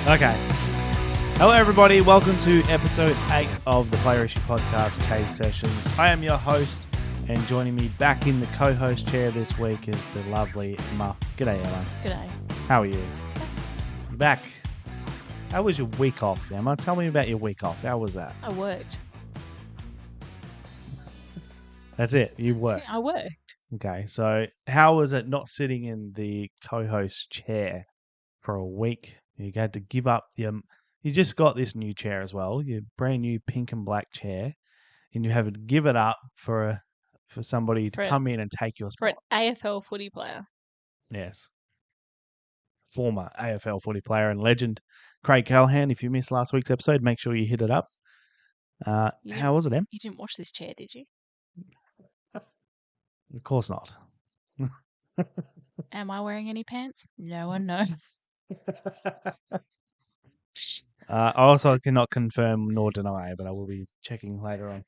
Okay. Hello, everybody. Welcome to episode 8 of the Player Issue Podcast, Cave Sessions. I am your host, and joining me back in the co-host chair this week is the lovely Muff. G'day, Emma. G'day. How are you? You're back. How was your week off, Emma? Tell me about your week off. How was that? I worked. That's it. You worked. I worked. Okay. So how was it not sitting in the co-host chair for a week? You had to give up your... You just got this new chair as well, your brand new pink and black chair, and you have to give it up for somebody to come in and take your spot. For an AFL footy player. Yes. Former AFL footy player and legend, Craig Callahan. If you missed last week's episode, make sure you hit it up. How was it, Em? You didn't watch this chair, did you? Of course not. Am I wearing any pants? No one knows. I also cannot confirm nor deny, but I will be checking later on.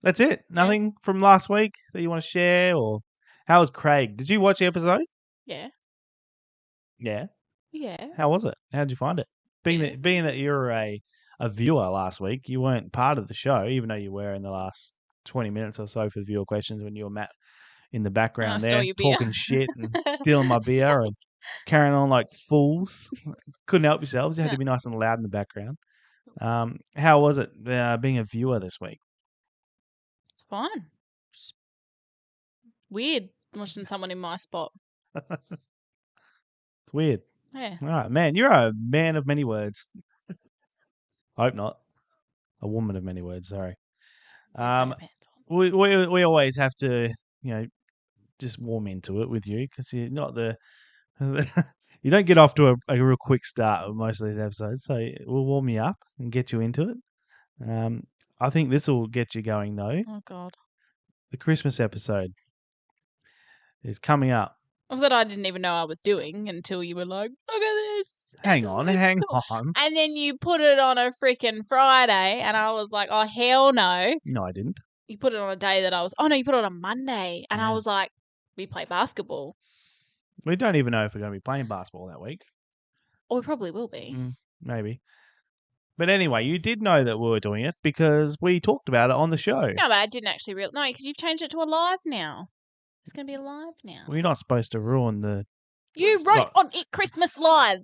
That's it. Nothing from last week that you want to share, or how was Craig? Did you watch the episode? Yeah. Yeah. Yeah. How was it? How did you find it? Being that you're a viewer last week, you weren't part of the show, even though you were in the last 20 minutes or so for the viewer questions when you were Matt in the background there talking shit and stealing my beer and carrying on like fools. Couldn't help yourselves. You had to be nice and loud in the background. How was it being a viewer this week? It's fine. It's weird watching someone in my spot. It's weird. Yeah. All right, man. You're a man of many words. I hope not. A woman of many words, sorry. We always have to, just warm into it with you because you're not you don't get off to a real quick start with most of these episodes, so we'll warm you up and get you into it. I think this will get you going though. Oh God. The Christmas episode is coming up. Of that I didn't even know I was doing until you were like, look at this. Hang on. And then you put it on a freaking Friday and I was like, oh hell no. No, I didn't. You put it on a day that you put it on a Monday. And I was like, we play basketball. We don't even know if we're going to be playing basketball that week. Or we probably will be. Maybe. But anyway, you did know that we were doing it because we talked about it on the show. No, but I didn't actually realize. No, because you've changed it to a live now. It's going to be a live now. Well, you're not supposed to ruin the... You wrote on it Christmas Live.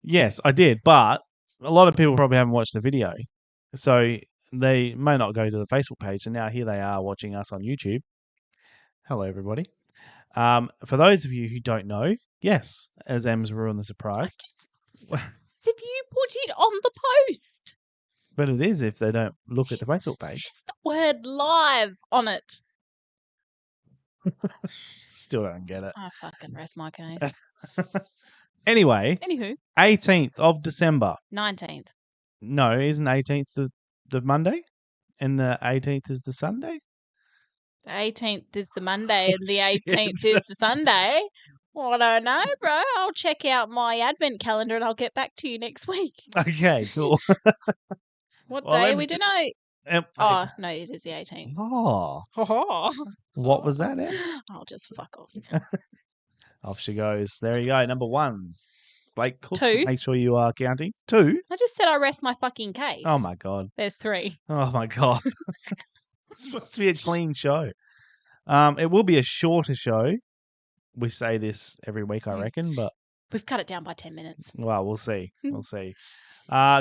Yes, I did. But a lot of people probably haven't watched the video. So they may not go to the Facebook page. And now here they are watching us on YouTube. Hello, everybody. For those of you who don't know, yes, as Em's ruined the surprise. As if you put it on the post. But it is if they don't look at the Facebook page. It says the word live on it. Still don't get it. I fucking rest my case. Anyway. Anywho. 18th of December. 19th. No, isn't 18th the Monday? And the 18th is the Sunday? The 18th is the Monday and the 18th is the Sunday. Well, I don't know, bro. I'll check out my advent calendar and I'll get back to you next week. Okay, cool. What day we don't know? Oh, no, it is the 18th. Oh. What was that, Em? I'll just fuck off. Off she goes. There you go. Number 1. Blake Cook. 2. Make sure you are counting. 2. I just said I rest my fucking case. Oh, my God. There's 3. Oh, my God. It's supposed to be a clean show. It will be a shorter show. We say this every week, I reckon, but... We've cut it down by 10 minutes. Well, we'll see. We'll see.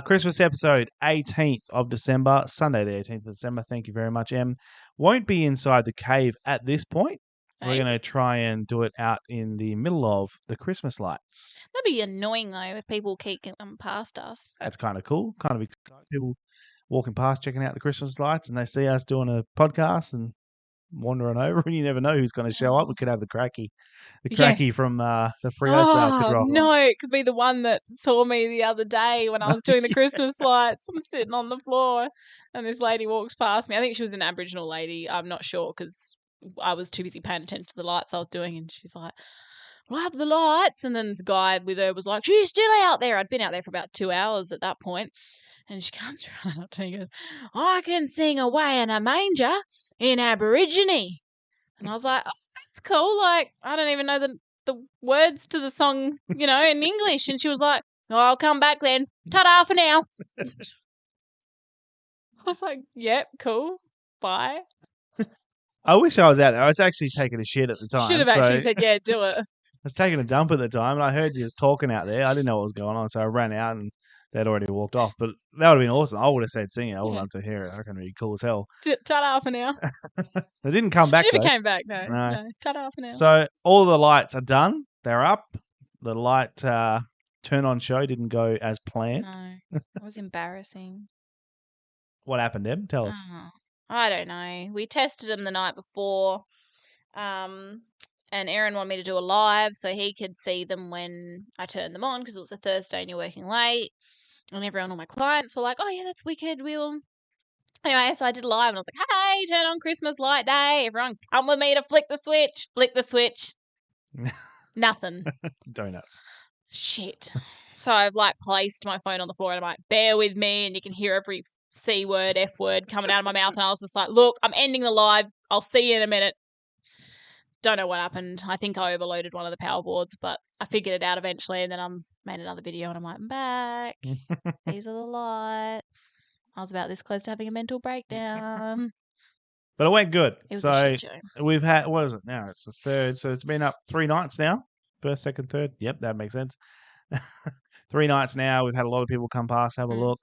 Christmas episode, 18th of December, Sunday the 18th of December. Thank you very much, Em. Won't be inside the cave at this point. We're going to try and do it out in the middle of the Christmas lights. That'd be annoying, though, if people keep coming past us. That's kind of cool. Kind of exciting. People walking past, checking out the Christmas lights, and they see us doing a podcast, and wander on over, and you never know who's going to show up. We could have the cracky Yeah. from the Freo sale could rock on. No, it could be the one that saw me the other day when I was doing the Christmas lights. I'm sitting on the floor and this lady walks past me. I think she was an Aboriginal lady. I'm not sure because I was too busy paying attention to the lights I was doing. And she's like, love the lights. And then this guy with her was like, she's still out there. I'd been out there for about 2 hours at that point. And she comes right up to me and goes, I can sing away in a manger in Aborigine. And I was like, oh, that's cool. Like, I don't even know the words to the song, in English. And she was like, oh, I'll come back then. Ta-da for now. I was like, yep, cool. Bye. I wish I was out there. I was actually taking a shit at the time. Should have actually said, yeah, do it. I was taking a dump at the time, and I heard you just talking out there. I didn't know what was going on, so I ran out, and they'd already walked off. But that would have been awesome. I would have said singing. I would love to hear it. I reckon it'd be cool as hell. Ta-da for now. They didn't come back, She never though. came back, no. Ta-da for now. So all the lights are done. They're up. The light turn-on show didn't go as planned. No, it was embarrassing. What happened, Em? Tell us. I don't know. We tested them the night before, and Erin wanted me to do a live so he could see them when I turned them on because it was a Thursday and you're working late. And everyone, all my clients were like, oh, yeah, that's wicked. We will. Anyway, so I did a live and I was like, hey, turn on Christmas light day. Everyone come with me to flick the switch. Flick the switch. Nothing. Donuts. Shit. So I've placed my phone on the floor and I'm like, bear with me, and you can hear every C word, F word coming out of my mouth. And I was just like, look, I'm ending the live. I'll see you in a minute. Don't know what happened. I think I overloaded one of the power boards, but I figured it out eventually. And then I made another video and I'm like, I'm back. These are the lights. I was about this close to having a mental breakdown. But it went good. It was a shit show. We've had, what is it now? It's the third. So it's been up 3 nights now. First, second, third. Yep, that makes sense. 3 nights now. We've had a lot of people come past, have a look.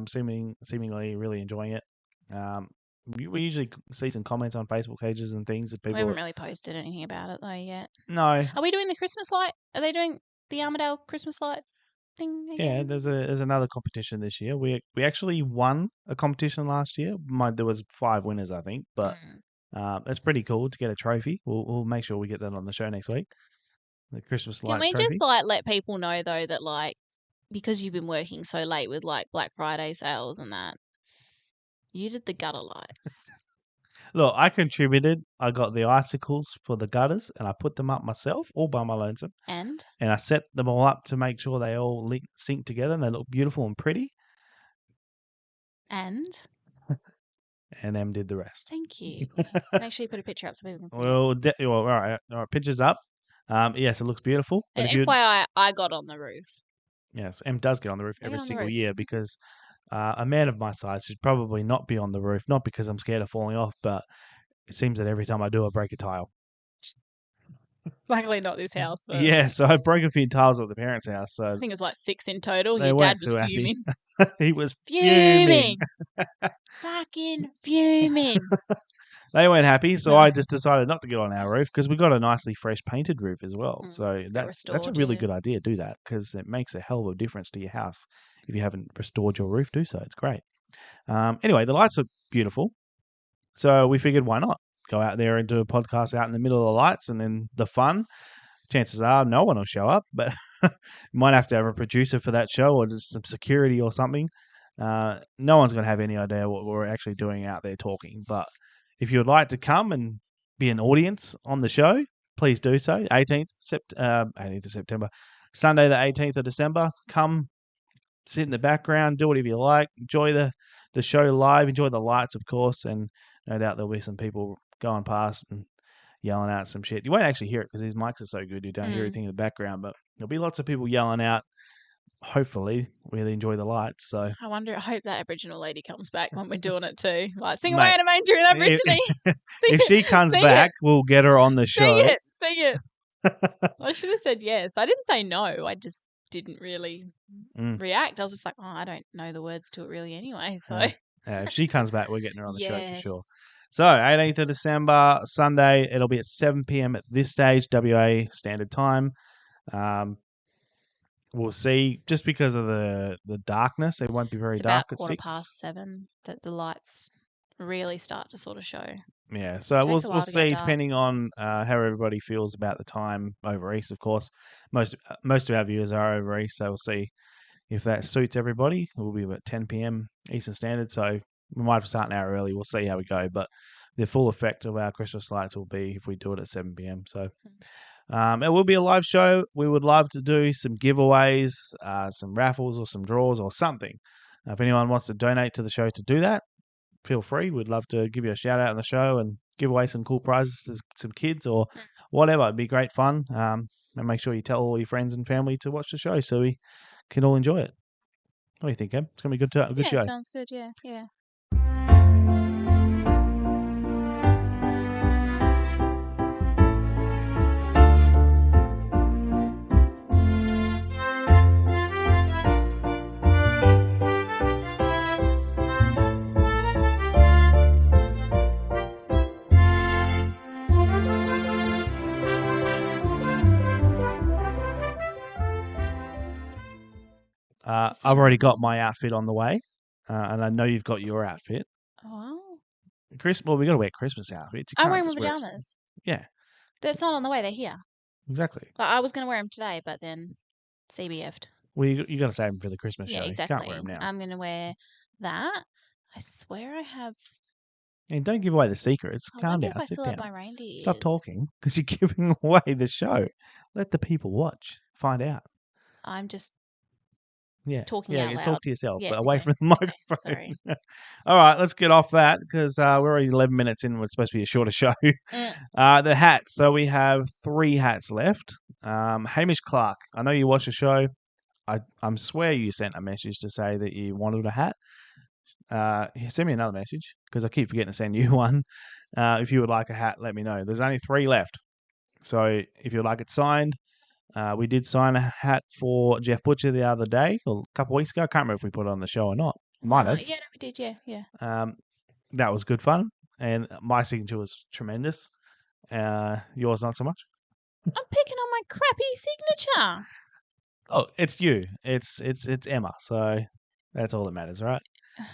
Seemingly really enjoying it. We usually see some comments on Facebook pages and things that people. We haven't really posted anything about it though yet. No. Are we doing the Christmas light? Are they doing the Armadale Christmas light thing again? Yeah, there's another competition this year. We actually won a competition last year. There was 5 winners, I think, but it's pretty cool to get a trophy. We'll make sure we get that on the show next week. The Christmas lights trophy. Can we just let people know though that because you've been working so late with Black Friday sales and that, you did the gutter lights. Look, I contributed. I got the icicles for the gutters and I put them up myself, all by my lonesome. And I set them all up to make sure they all sync together and they look beautiful and pretty. And Em did the rest. Thank you. Make sure you put a picture up so people can see. Well, all right. Picture's up. Yes, it looks beautiful. And FYI, I got on the roof. Yes, Em does get on the roof every single year because a man of my size should probably not be on the roof, not because I'm scared of falling off, but it seems that every time I do, I break a tile. Luckily not this house. But yeah, so I broke a few tiles at the parents' house. So I think it was 6 in total. Your dad was fuming. He was fuming. Fucking fuming. They weren't happy, so I just decided not to get on our roof because we got a nicely fresh painted roof as well. So that's a really good idea. Do that because it makes a hell of a difference to your house. If you haven't restored your roof, do so. It's great. Anyway, the lights are beautiful. So we figured, why not? Go out there and do a podcast out in the middle of the lights and then the fun. Chances are no one will show up, but you might have to have a producer for that show or just some security or something. No one's going to have any idea what we're actually doing out there talking, but if you would like to come and be an audience on the show, please do so. 18th of September, Sunday the 18th of December. Come, sit in the background, do whatever you like. Enjoy the show live. Enjoy the lights, of course, and no doubt there'll be some people going past and yelling out some shit. You won't actually hear it because these mics are so good you don't hear anything in the background, but there'll be lots of people yelling out. Hopefully, really enjoy the lights. So I hope that Aboriginal lady comes back when we're doing it too. Sing away in a manger in Aborigine. If she comes back, we'll get her on the show. Sing it. I should have said yes. I didn't say no. I just didn't really react. I was just like, oh, I don't know the words to it really anyway. So if she comes back, we're getting her on the show for sure. So 18th of December, Sunday, it'll be at 7 p.m. at this stage, WA Standard Time. We'll see. Just because of the darkness, it won't be very dark at 6. It's about 7:15 that the lights really start to sort of show. Yeah, so It takes a we'll while to get see dark. depending on how everybody feels about the time over East. Of course, most of our viewers are over East, so we'll see if that suits everybody. We'll be about 10 p.m. Eastern Standard, so we might have to start an hour early. We'll see how we go, but the full effect of our Christmas lights will be if we do it at 7 p.m. So it will be a live show. We would love to do some giveaways, some raffles, or some draws, or something. If anyone wants to donate to the show to do that, feel free. We'd love to give you a shout out on the show and give away some cool prizes to some kids or whatever. It'd be great fun. And make sure you tell all your friends and family to watch the show so we can all enjoy it. What do you think, Em? It's gonna be a good Yeah, show. sounds good. Yeah, yeah. What's the I've already song? got my outfit on the way, and I know you've got your outfit. Oh, Well, we got to wear Christmas outfits. You I'm can't wearing my just wear. pajamas. Yeah, That's not on the way. They're here. exactly. Like, I was going to wear them today, but then CBF'd. Well, you got to save them for the Christmas Yeah, show. You can't wear them exactly. now. I'm going to wear that. I swear I have. And don't give away the secrets. I Calm wonder down. if I Sit still have down. my reindeer Stop ears. talking because you're giving away the show. Let the people watch. Find out. I'm just Yeah. talking Yeah. out You loud. talk to yourself, Yeah, but away okay. from the Okay, microphone. sorry. All right. Let's get off that because we're already 11 minutes in. It's supposed to be a shorter show. Mm. The hats. So we have 3 hats left. Hamish Clark. I know you watch the show. I'm swear you sent a message to say that you wanted a hat. Send me another message because I keep forgetting to send you one. If you would like a hat, let me know. There's only 3 left. So if you'd like it signed, we did sign a hat for Jeff Butcher the other day, or a couple of weeks ago. I can't remember if we put it on the show or not. Might have. Yeah, no, we did. Yeah, yeah. That was good fun, and my signature was tremendous. Yours not so much. I'm picking on my crappy signature. Oh, it's you. It's Emma. So that's all that matters, right?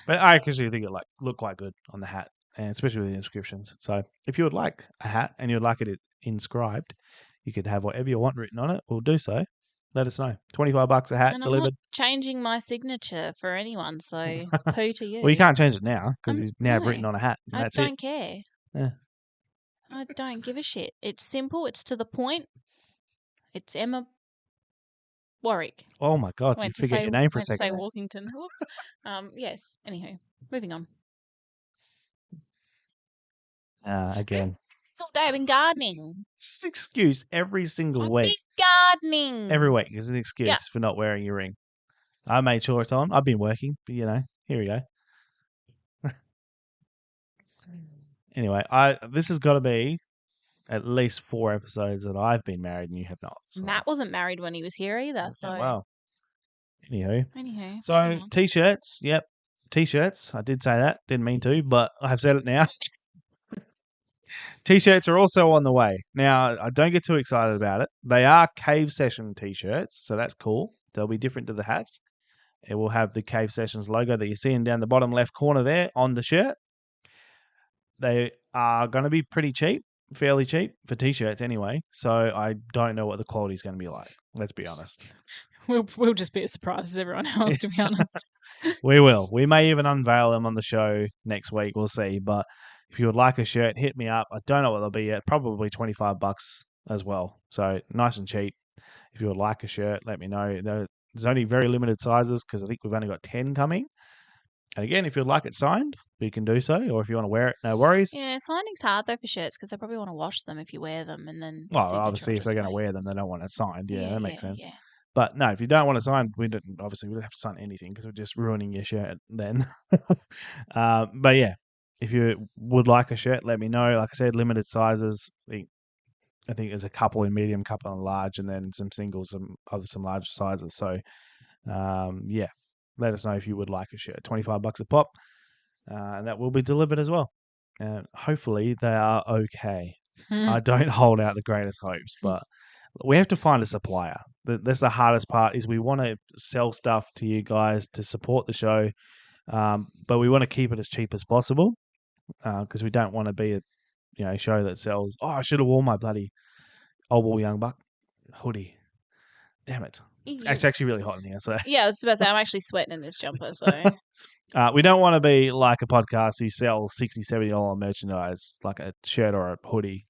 But I actually think it looked quite good on the hat, and especially with the inscriptions. So if you would like a hat and you would like it inscribed, you could have whatever you want written on it. We'll do so. Let us know. $25 a hat And I'm not delivered. changing my signature for anyone, so poo to you. Well, you can't change it now because you now have No, written on a hat, and I that's don't it. care. Yeah. I don't give a shit. It's simple. It's to the point. It's Emma Warwick. Oh my God! You forget your name for a Went to say second. Walkington. Whoops. Yes. Anywho, moving on. Again, It's all day I've been gardening. it's an excuse every single I've week. been gardening. Every week is an excuse for not wearing your ring. I made sure it's on. I've been working, but here we go. Anyway, this has got to be at least 4 episodes that I've been married and you have not. So. Matt wasn't married when he was here either, so. Well, anywho. Anywho. So, T-shirts. Yep. T-shirts. I did say that. Didn't mean to, but I have said it now. T-shirts are also on the way. Now, I don't get too excited about it. They are Cave Session T-shirts, so that's cool. They'll be different to the hats. It will have the Cave Sessions logo that you're seeing down the bottom left corner there on the shirt. They are going to be pretty cheap, fairly cheap for T-shirts anyway. So I don't know what the quality is going to be like. Let's be honest. We'll just be as surprised as everyone else, to be honest. We will. We may even unveil them on the show next week. We'll see. But if you would like a shirt, hit me up. I don't know what they'll be yet. Probably $25 as well. So nice and cheap. If you would like a shirt, let me know. There's only very limited sizes because I think we've only got 10 coming. And again, if you'd like it signed, we can do so. Or if you want to wear it, no worries. Yeah, signing's hard though for shirts because they probably want to wash them if you wear them, and then. Well, obviously, if they're going to wear them, they don't want it signed. Yeah, that makes sense. Yeah. But no, if you don't want it signed, we don't have to sign anything because we're just ruining your shirt then. But yeah, if you would like a shirt, let me know. Like I said, limited sizes. I think there's a couple in medium, couple in large, and then some singles, some larger sizes. So yeah, let us know if you would like a shirt. $25 a pop, and that will be delivered as well. And hopefully they are okay. I don't hold out the greatest hopes, but we have to find a supplier. That's the hardest part. Is we want to sell stuff to you guys to support the show, but we want to keep it as cheap as possible because we don't want to be show that sells. Oh, I should have worn my bloody Old Bull Young Buck hoodie. Damn it. It's actually really hot in here. So yeah, I was about to say, I'm actually sweating in this jumper. So we don't want to be like a podcast who sells $60, $70 merchandise, like a shirt or a hoodie,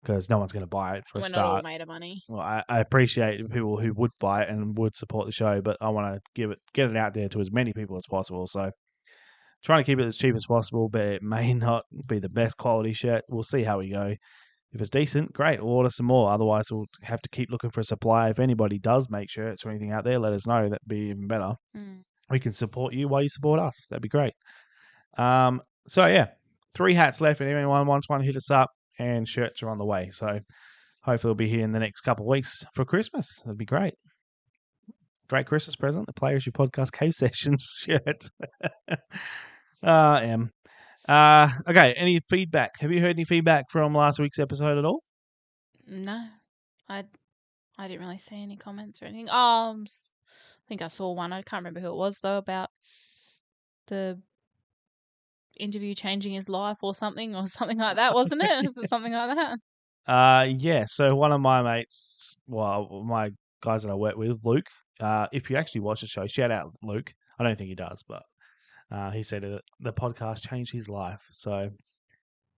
because no one's going to buy it for a we're start. not all made of money. Well, I appreciate people who would buy it and would support the show, but I want to get it out there to as many people as possible. So trying to keep it as cheap as possible, but it may not be the best quality shirt. We'll see how we go. If it's decent, great, we'll order some more. Otherwise, we'll have to keep looking for a supply. If anybody does make shirts or anything out there, let us know. That'd be even better. We can support you while you support us. That'd be great. So yeah, 3 hats left. If anyone wants one, hit us up. And shirts are on the way. So hopefully, we'll be here in the next couple of weeks for Christmas. That'd be great. Great Christmas present. The Players Your Podcast Cave Sessions shirt. Okay, any feedback? Have you heard any feedback from last week's episode at all? No, I didn't really see any comments or anything. I think I saw one. I can't remember who it was though, about the interview changing his life or something like that, wasn't it? Was it something like that? Yeah. So one of my mates, well, my guys that I work with, Luke. If you actually watch the show, shout out Luke. I don't think he does, but he said that the podcast changed his life. So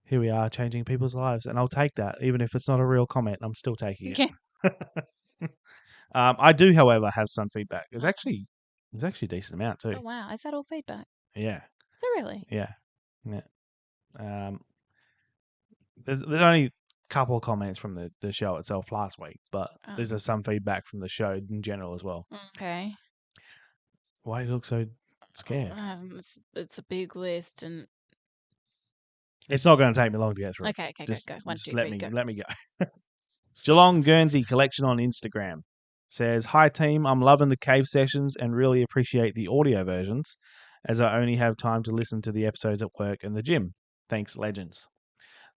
here we are, changing people's lives, and I'll take that, even if it's not a real comment. I'm still taking it. Okay. I do, however, have some feedback. There's actually a decent amount too. Oh wow, is that all feedback? Yeah. Is it really? Yeah. There's only a couple of comments from the show itself last week, but there's some feedback from the show in general as well. Okay. Why do you look so scared? It's a big list, and it's not going to take me long to get through. Okay, go. 1, 2, 3, go. Let me go. Geelong Guernsey Collection on Instagram says, "Hi team, I'm loving the cave sessions and really appreciate the audio versions, as I only have time to listen to the episodes at work and the gym. Thanks, legends."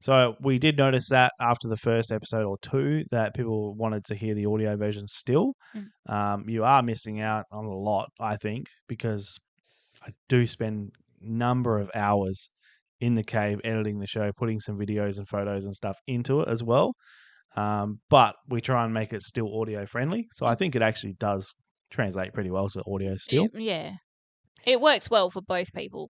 So we did notice that after the first episode or two that people wanted to hear the audio version still. You are missing out on a lot, I think, because I do spend a number of hours in the cave editing the show, putting some videos and photos and stuff into it as well. But we try and make it still audio friendly. So I think it actually does translate pretty well to audio still. Yeah. It works well for both people,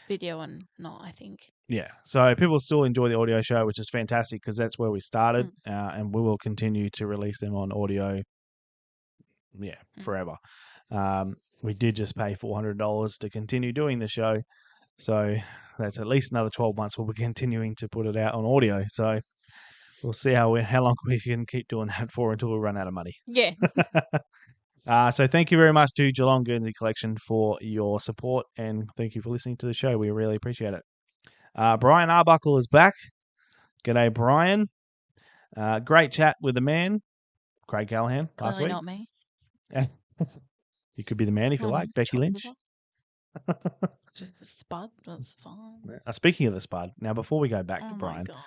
video and not, I think. Yeah. So people still enjoy the audio show, which is fantastic because that's where we started. And we will continue to release them on audio. Yeah, forever. We did just pay $400 to continue doing the show. So that's at least another 12 months we'll be continuing to put it out on audio. So we'll see how long we can keep doing that for until we run out of money. Yeah. So thank you very much to Geelong Guernsey Collection for your support, and thank you for listening to the show. We really appreciate it. Brian Arbuckle is back. G'day, Brian. Great chat with the man, Craig Callahan, last week. Clearly not me. You could be the man if you like, Becky Lynch. Just a spud, that's fine. Speaking of the spud, now before we go back to Brian, God.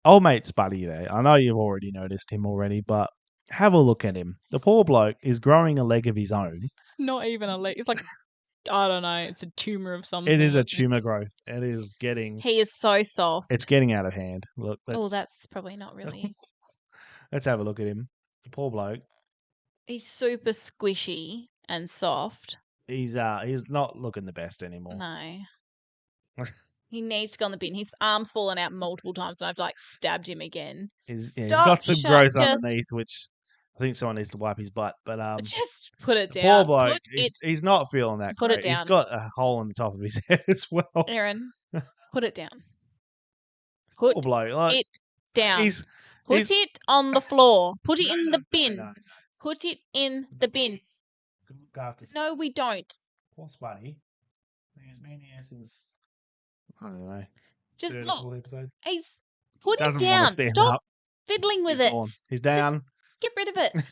old mate Spuddy there. I know you've already noticed him already, but have a look at him. The poor bloke is growing a leg of his own. It's not even a leg. It's like, I don't know. It's a tumor of some sort. It is a tumor growth. It is getting... He is so soft. It's getting out of hand. Look. That's probably not really... Let's have a look at him. The poor bloke. He's super squishy and soft. He's not looking the best anymore. No. He needs to go on the bin. His arm's fallen out multiple times, and I've stabbed him again. He's got some growth underneath, which I think someone needs to wipe his butt. But just put it down. Poor bloke, he's not feeling that great. It down. He's got a hole in the top of his head as well. Erin, put it down. Poor bloke. It down. Put it on the floor. Put it in the bin. No. Put it in the bin. No, we don't. Poor Spuddy. He's been here since, I don't know. Just look. Episode. He's put it down. Stop fiddling with it. He's down. Just get rid of it.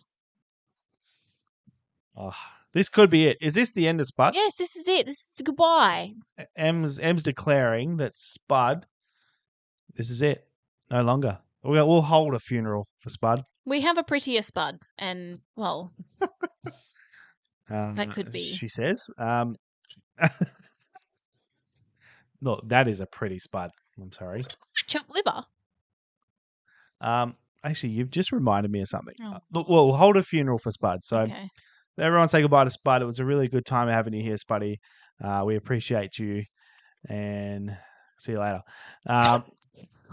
Oh, this could be it. Is this the end of Spud? Yes, this is it. This is goodbye. Em's declaring that Spud, this is it. No longer. We'll hold a funeral for Spud. We have a prettier Spud, and, well, that could be. She says. Look, that is a pretty Spud. I'm sorry. Chopped liver. Actually, you've just reminded me of something. Oh, Look, we'll hold a funeral for Spud. So okay. everyone say goodbye to Spud. It was a really good time having you here, Spuddy. We appreciate you, and see you later.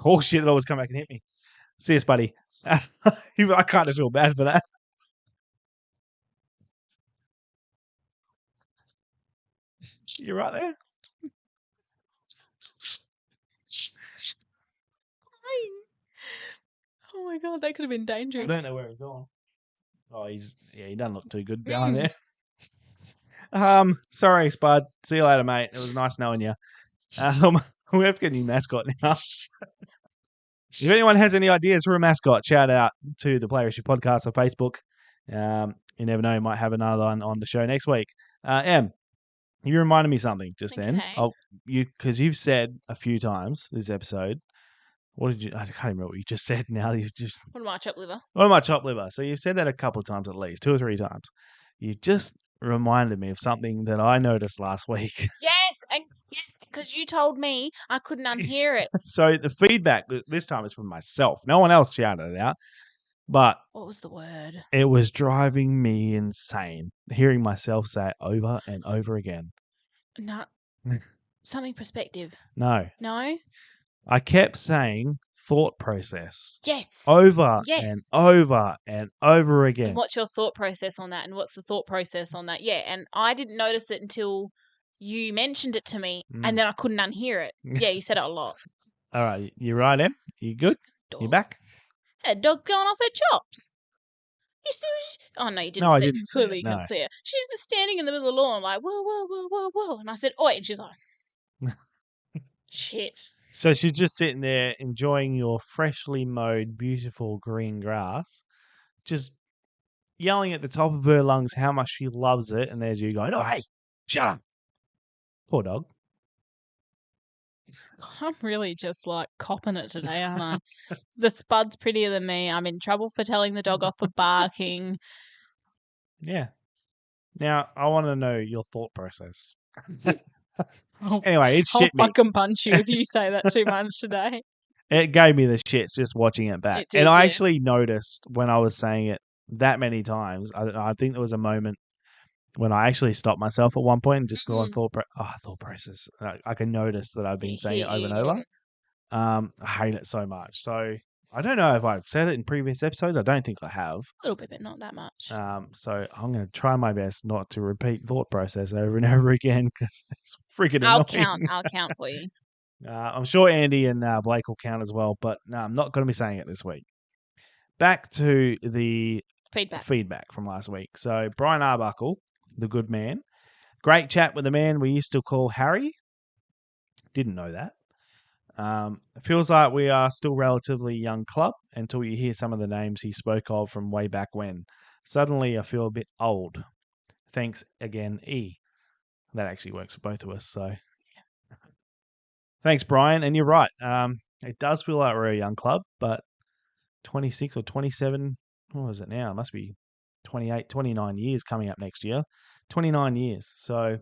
Oh shit! It always come back and hit me. See you, Spuddy. I kind of feel bad for that. You're right there. Oh my god, that could have been dangerous. I don't know where he's gone. Oh, he doesn't look too good behind there. Sorry, Spud. See you later, mate. It was nice knowing you. We have to get a new mascot now. If anyone has any ideas for a mascot, shout out to the Player Issue Podcast on Facebook. You never know, you might have another one on the show next week. Em, you reminded me something just then. Because you've said a few times this episode. What did you? I can't remember what you just said. Now you've just. What am I, chopped liver? What am I, chopped liver? So you've said that a couple of times at least, 2 or 3 times. You just reminded me of something that I noticed last week. Yes, because you told me I couldn't unhear it. So the feedback this time is from myself. No one else shouted it out. But what was the word? It was driving me insane hearing myself say it over and over again. No. Something perspective. No. No? I kept saying thought process. Yes. Over and over and over again. And what's your thought process on that? And what's the thought process on that? Yeah, and I didn't notice it until you mentioned it to me, and then I couldn't unhear it. Yeah, you said it a lot. All right, you right, Em? You good? Dog. You back? That dog going off her chops. You see? Oh no, you didn't. No, see I didn't. Clearly, you couldn't see her. She's just standing in the middle of the lawn, like whoa, whoa, whoa, whoa, whoa, and I said, "Oi!" And she's like, "Shit." So she's just sitting there enjoying your freshly mowed, beautiful green grass, just yelling at the top of her lungs how much she loves it, and there's you going, "Oh, hey, shut up." Poor dog. I'm really just like copping it today, aren't I? The Spud's prettier than me. I'm in trouble for telling the dog off for barking. Yeah. Now, I want to know your thought process. Anyway, it shit me. I'll fucking punch you if you say that too much today. It gave me the shits just watching it back. It did, and I yeah. actually noticed when I was saying it that many times, I think there was a moment when I actually stopped myself at one point and just gone thought process. I can notice that I've been saying it over and over. I hate it so much. So I don't know if I've said it in previous episodes. I don't think I have. A little bit, but not that much. So I'm going to try my best not to repeat thought process over and over again because it's freaking annoying. I'll count for you. I'm sure Andy and Blake will count as well, but no, I'm not going to be saying it this week. Back to the feedback from last week. So Brian Arbuckle, the good man, great chat with the man we used to call Harry. Didn't know that. It feels like we are still relatively young club until you hear some of the names he spoke of from way back when. Suddenly I feel a bit old. Thanks again, E. That actually works for both of us, so thanks, Brian. And you're right. It does feel like we're a young club, but 26 or 27, what is it now? It must be 28, 29 years coming up next year. 29 years. So,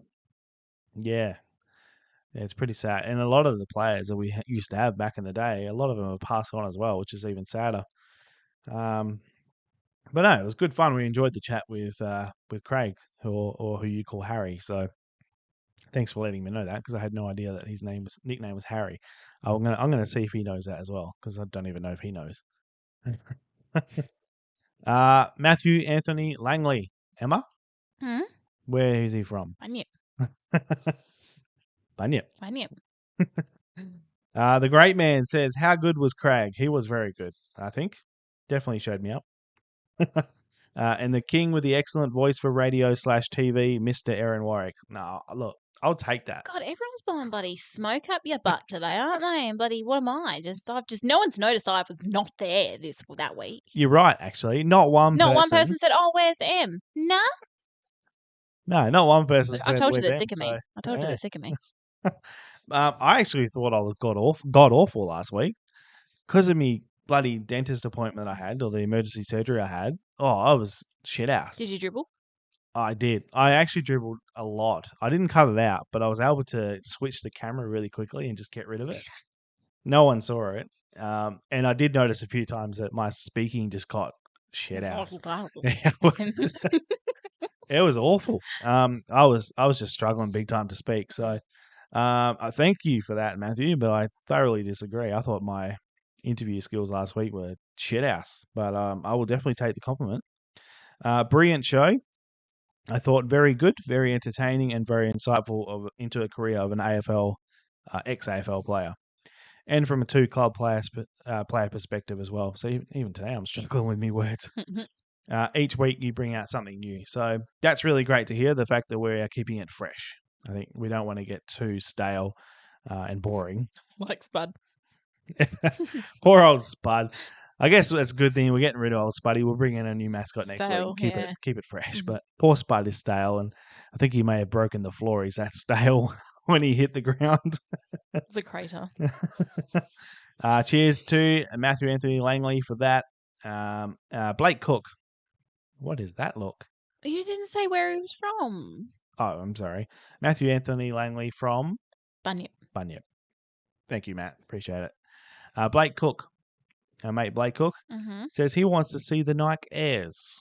yeah, it's pretty sad. And a lot of the players that we used to have back in the day, a lot of them have passed on as well, which is even sadder. But no, it was good fun. We enjoyed the chat with Craig, or who you call Harry. So thanks for letting me know that, because I had no idea that his nickname was Harry. I'm gonna see if he knows that as well, because I don't even know if he knows. Matthew Anthony Langley. Emma? Where is he from? Bunyip. Bunyip. The great man says, how good was Craig? He was very good, I think. Definitely showed me up. And the king with the excellent voice for radio/TV, Mr. Erin Warwick. No, look, I'll take that. God, everyone's blowing bloody smoke up your butt today, aren't they? And bloody, what am I? No one's noticed I was not there that week. You're right, actually. Not one person said, "Oh, where's M?" Nah. No, not one person said, I told you "Where's they're M?" sick of me. I told you they're sick of me. I actually thought I was god awful last week because of me bloody dentist appointment I had, or the emergency surgery I had. Oh, I was shit ass. Did you dribble? I did. I actually dribbled a lot. I didn't cut it out, but I was able to switch the camera really quickly and just get rid of it. No one saw it. And I did notice a few times that my speaking just got shit out. It was awful. I was just struggling big time to speak. So, I thank you for that, Matthew. But I thoroughly disagree. I thought my interview skills last week were shit house. But I will definitely take the compliment. Brilliant show. I thought very good, very entertaining, and very insightful into a career of an AFL, ex-AFL player, and from a two-club player perspective as well. So even today, I'm struggling with me words. Each week, you bring out something new. So that's really great to hear, the fact that we're keeping it fresh. I think we don't want to get too stale and boring. Like Spud. Poor old Spud. I guess that's a good thing. We're getting rid of old Spuddy. We'll bring in a new mascot next week. Stale, Keep yeah. it fresh. But poor Spud is stale, and I think he may have broken the floor. He's that stale when he hit the ground. It's a crater. Cheers to Matthew Anthony Langley for that. Blake Cook. What is that look? You didn't say where he was from. Oh, I'm sorry. Matthew Anthony Langley from Bunyip. Thank you, Matt. Appreciate it. Blake Cook. Our mate Blake Cook Mm-hmm. says he wants to see the Nike Airs.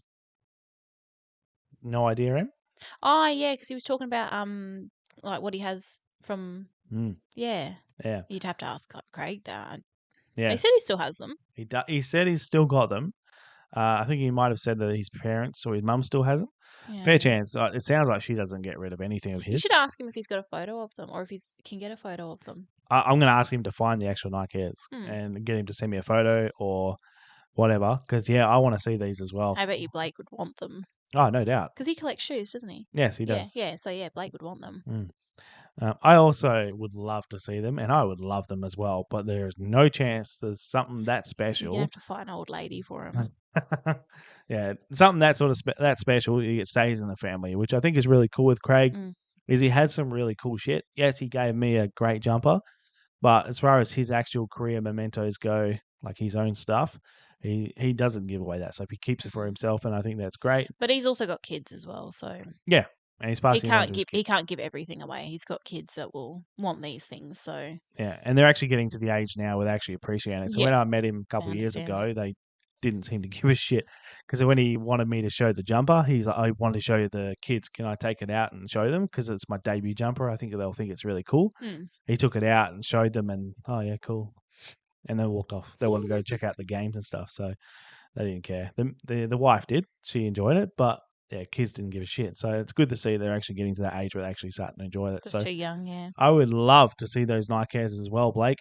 No idea, Em? Oh, yeah, because he was talking about like what he has from... Yeah. You'd have to ask Craig that. Yeah. He said he still has them. He said he's still got them. I think he might have said that his parents or his mum still has them. Yeah. Fair chance. It sounds like she doesn't get rid of anything of his. You should ask him if he's got a photo of them or if he can get a photo of them. I'm going to ask him to find the actual Nike Airs and get him to send me a photo or whatever. Because, I want to see these as well. I bet you Blake would want them. Oh, no doubt. Because he collects shoes, doesn't he? Yes, he does. Yeah. So, Blake would want them. I also would love to see them, and I would love them as well. But there's no chance there's something that special. You're going to have to find an old lady for him. Yeah, something that sort of that special. It stays in the family, which I think is really cool with Craig. Is he had some really cool shit. Yes, he gave me a great jumper, but as far as his actual career mementos go, like his own stuff, he doesn't give away that stuff. He keeps it for himself, and I think that's great. But he's also got kids as well, so yeah, and he's passing. He can't give everything away. He's got kids that will want these things, so yeah, and they're actually getting to the age now where they actually appreciate it. So when I met him a couple of years ago, they didn't seem to give a shit, because when he wanted me to show the jumper, he's like, I want to show you the kids. Can I take it out and show them? Because it's my debut jumper. I think they'll think it's really cool. He took it out and showed them, and oh yeah, cool. And then walked off. They wanted to go check out the games and stuff, so they didn't care. The wife did. She enjoyed it, but yeah, kids didn't give a shit. So it's good to see they're actually getting to that age where they're actually starting to enjoy it. Just too young, yeah. I would love to see those Nike Airs as well, Blake.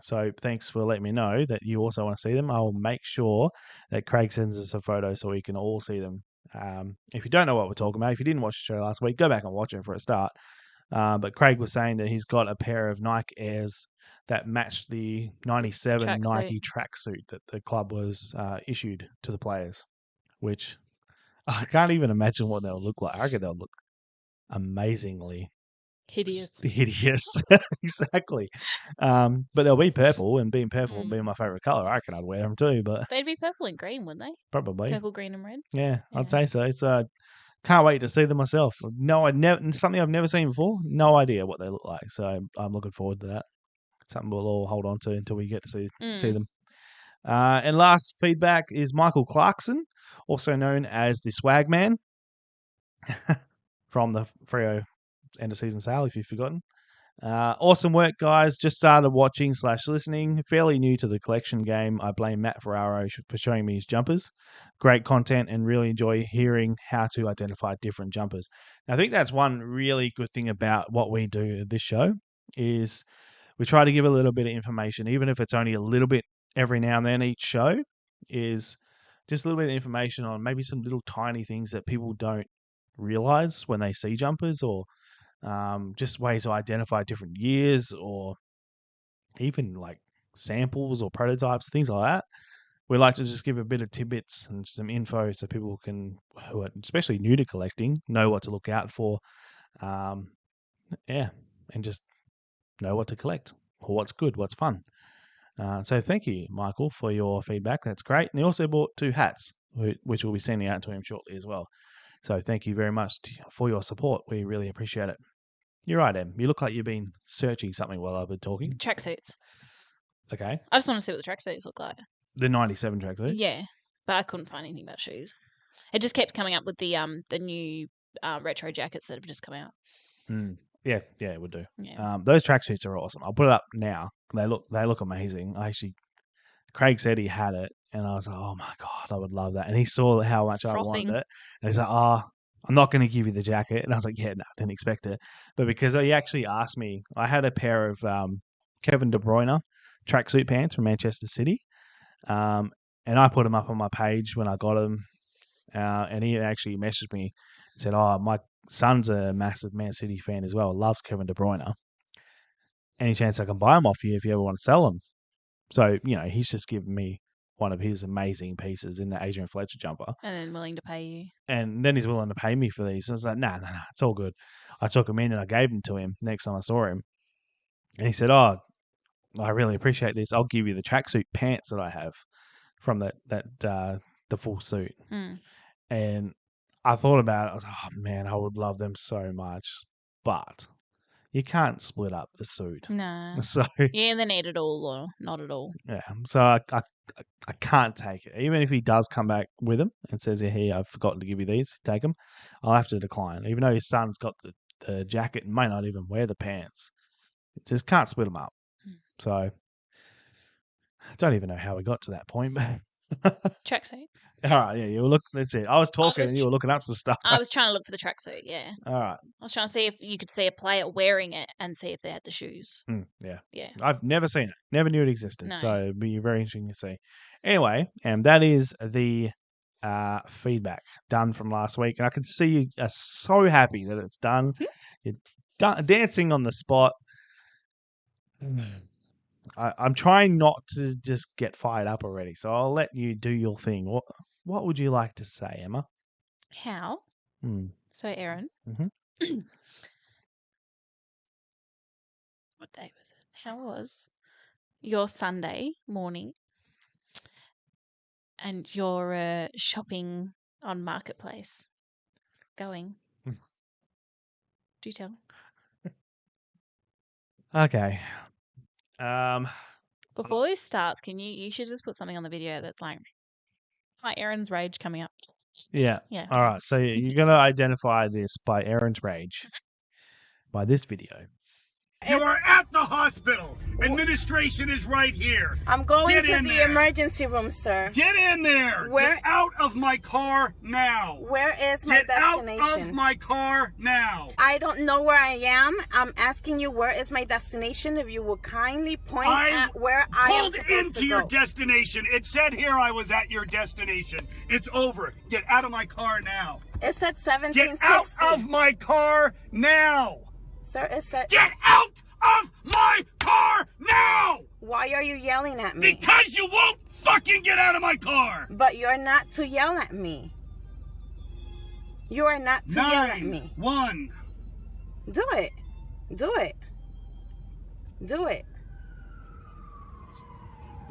So thanks for letting me know that you also want to see them. I'll make sure that Craig sends us a photo so we can all see them. If you don't know what we're talking about, if you didn't watch the show last week, go back and watch it for a start. But Craig was saying that he's got a pair of Nike Airs that matched the 97 Nike tracksuit that the club was issued to the players, which I can't even imagine what they'll look like. I reckon they'll look amazingly hideous. Exactly. But they'll be purple, and being purple being my favourite colour, I reckon I'd wear them too. But they'd be purple and green, wouldn't they? Probably. Purple, green, and red. Yeah, I'd say so. So can't wait to see them myself. No, something I've never seen before. No idea what they look like. So I'm looking forward to that. Something we'll all hold on to until we get to see them. And last feedback is Michael Clarkson, also known as the Swag Man from the Freo end of season sale, if you've forgotten. Awesome work, guys. Just started watching / listening. Fairly new to the collection game. I blame Matt Ferraro for showing me his jumpers. Great content, and really enjoy hearing how to identify different jumpers. Now, I think that's one really good thing about what we do at this show is we try to give a little bit of information, even if it's only a little bit every now and then. Each show is just a little bit of information on maybe some little tiny things that people don't realize when they see jumpers, or just ways to identify different years, or even like samples or prototypes, things like that. We like to just give a bit of tidbits and some info so people can, who are especially new to collecting, know what to look out for. And just know what to collect, or what's good, what's fun. So thank you, Michael, for your feedback. That's great. And he also bought 2 hats, which we'll be sending out to him shortly as well. So thank you very much for your support. We really appreciate it. You're right, Em. You look like you've been searching something while I've been talking. Tracksuits. Okay. I just want to see what the tracksuits look like. The 97 tracksuit? Yeah, but I couldn't find anything about shoes. It just kept coming up with the new retro jackets that have just come out. Yeah, it would do. Yeah. Those tracksuits are awesome. I'll put it up now. They look amazing. Craig said he had it, and I was like, oh my God, I would love that. And he saw how much I wanted Frothing. it. And he's like, oh, I'm not going to give you the jacket. And I was like, yeah, no, I didn't expect it. But because he actually asked me, I had a pair of Kevin De Bruyne tracksuit pants from Manchester City. And I put them up on my page when I got them. And he actually messaged me and said, oh, my son's a massive Man City fan as well, loves Kevin De Bruyne. Any chance I can buy them off you if you ever want to sell them? So, he's just given me one of his amazing pieces in the Adrian Fletcher jumper. And then willing to pay you. And then he's willing to pay me for these. So I was like, nah, it's all good. I took them in and I gave them to him next time I saw him. And he said, oh, I really appreciate this. I'll give you the tracksuit pants that I have from the full suit. And I thought about it. I was like, oh, man, I would love them so much. But you can't split up the suit. No. So yeah, they need it all or not at all. Yeah. So I can't take it. Even if he does come back with them and says, hey, I've forgotten to give you these, take them, I'll have to decline. Even though his son's got the jacket and may not even wear the pants. Just can't split them up. So I don't even know how we got to that point. Tracksuit. All right, yeah, you were that's it. I was talking and you were looking up some stuff. I was trying to look for the tracksuit, yeah. All right. I was trying to see if you could see a player wearing it and see if they had the shoes. Yeah. Yeah. I've never seen it. Never knew it existed. No. So it'd be very interesting to see. Anyway, that is the feedback done from last week. And I can see you are so happy that it's done. You're dancing on the spot. I'm trying not to just get fired up already, so I'll let you do your thing. What would you like to say, Emma? How? So, Erin, what day was it? How was your Sunday morning and your shopping on Marketplace going? Do tell. Okay. Before this starts, you should just put something on the video that's like, hi, Erin's rage coming up. Yeah. Yeah. All right. So you're going to identify this by Erin's rage by this video. You are at the hospital. Administration is right here. I'm going to the emergency room, sir. Get in there. Get out of my car now. Where is my destination? Get out of my car now. I don't know where I am. I'm asking you where is my destination. If you will kindly point at where I am supposed to go. Pulled into your destination. It said here I was at your destination. It's over. Get out of my car now. It said 1760. Get out of my car now. Sir, it said... Get out of my car now! Why are you yelling at me? Because you won't fucking get out of my car! But you're not to yell at me. You are not to yell at me. 9-1. Do it. Do it. Do it.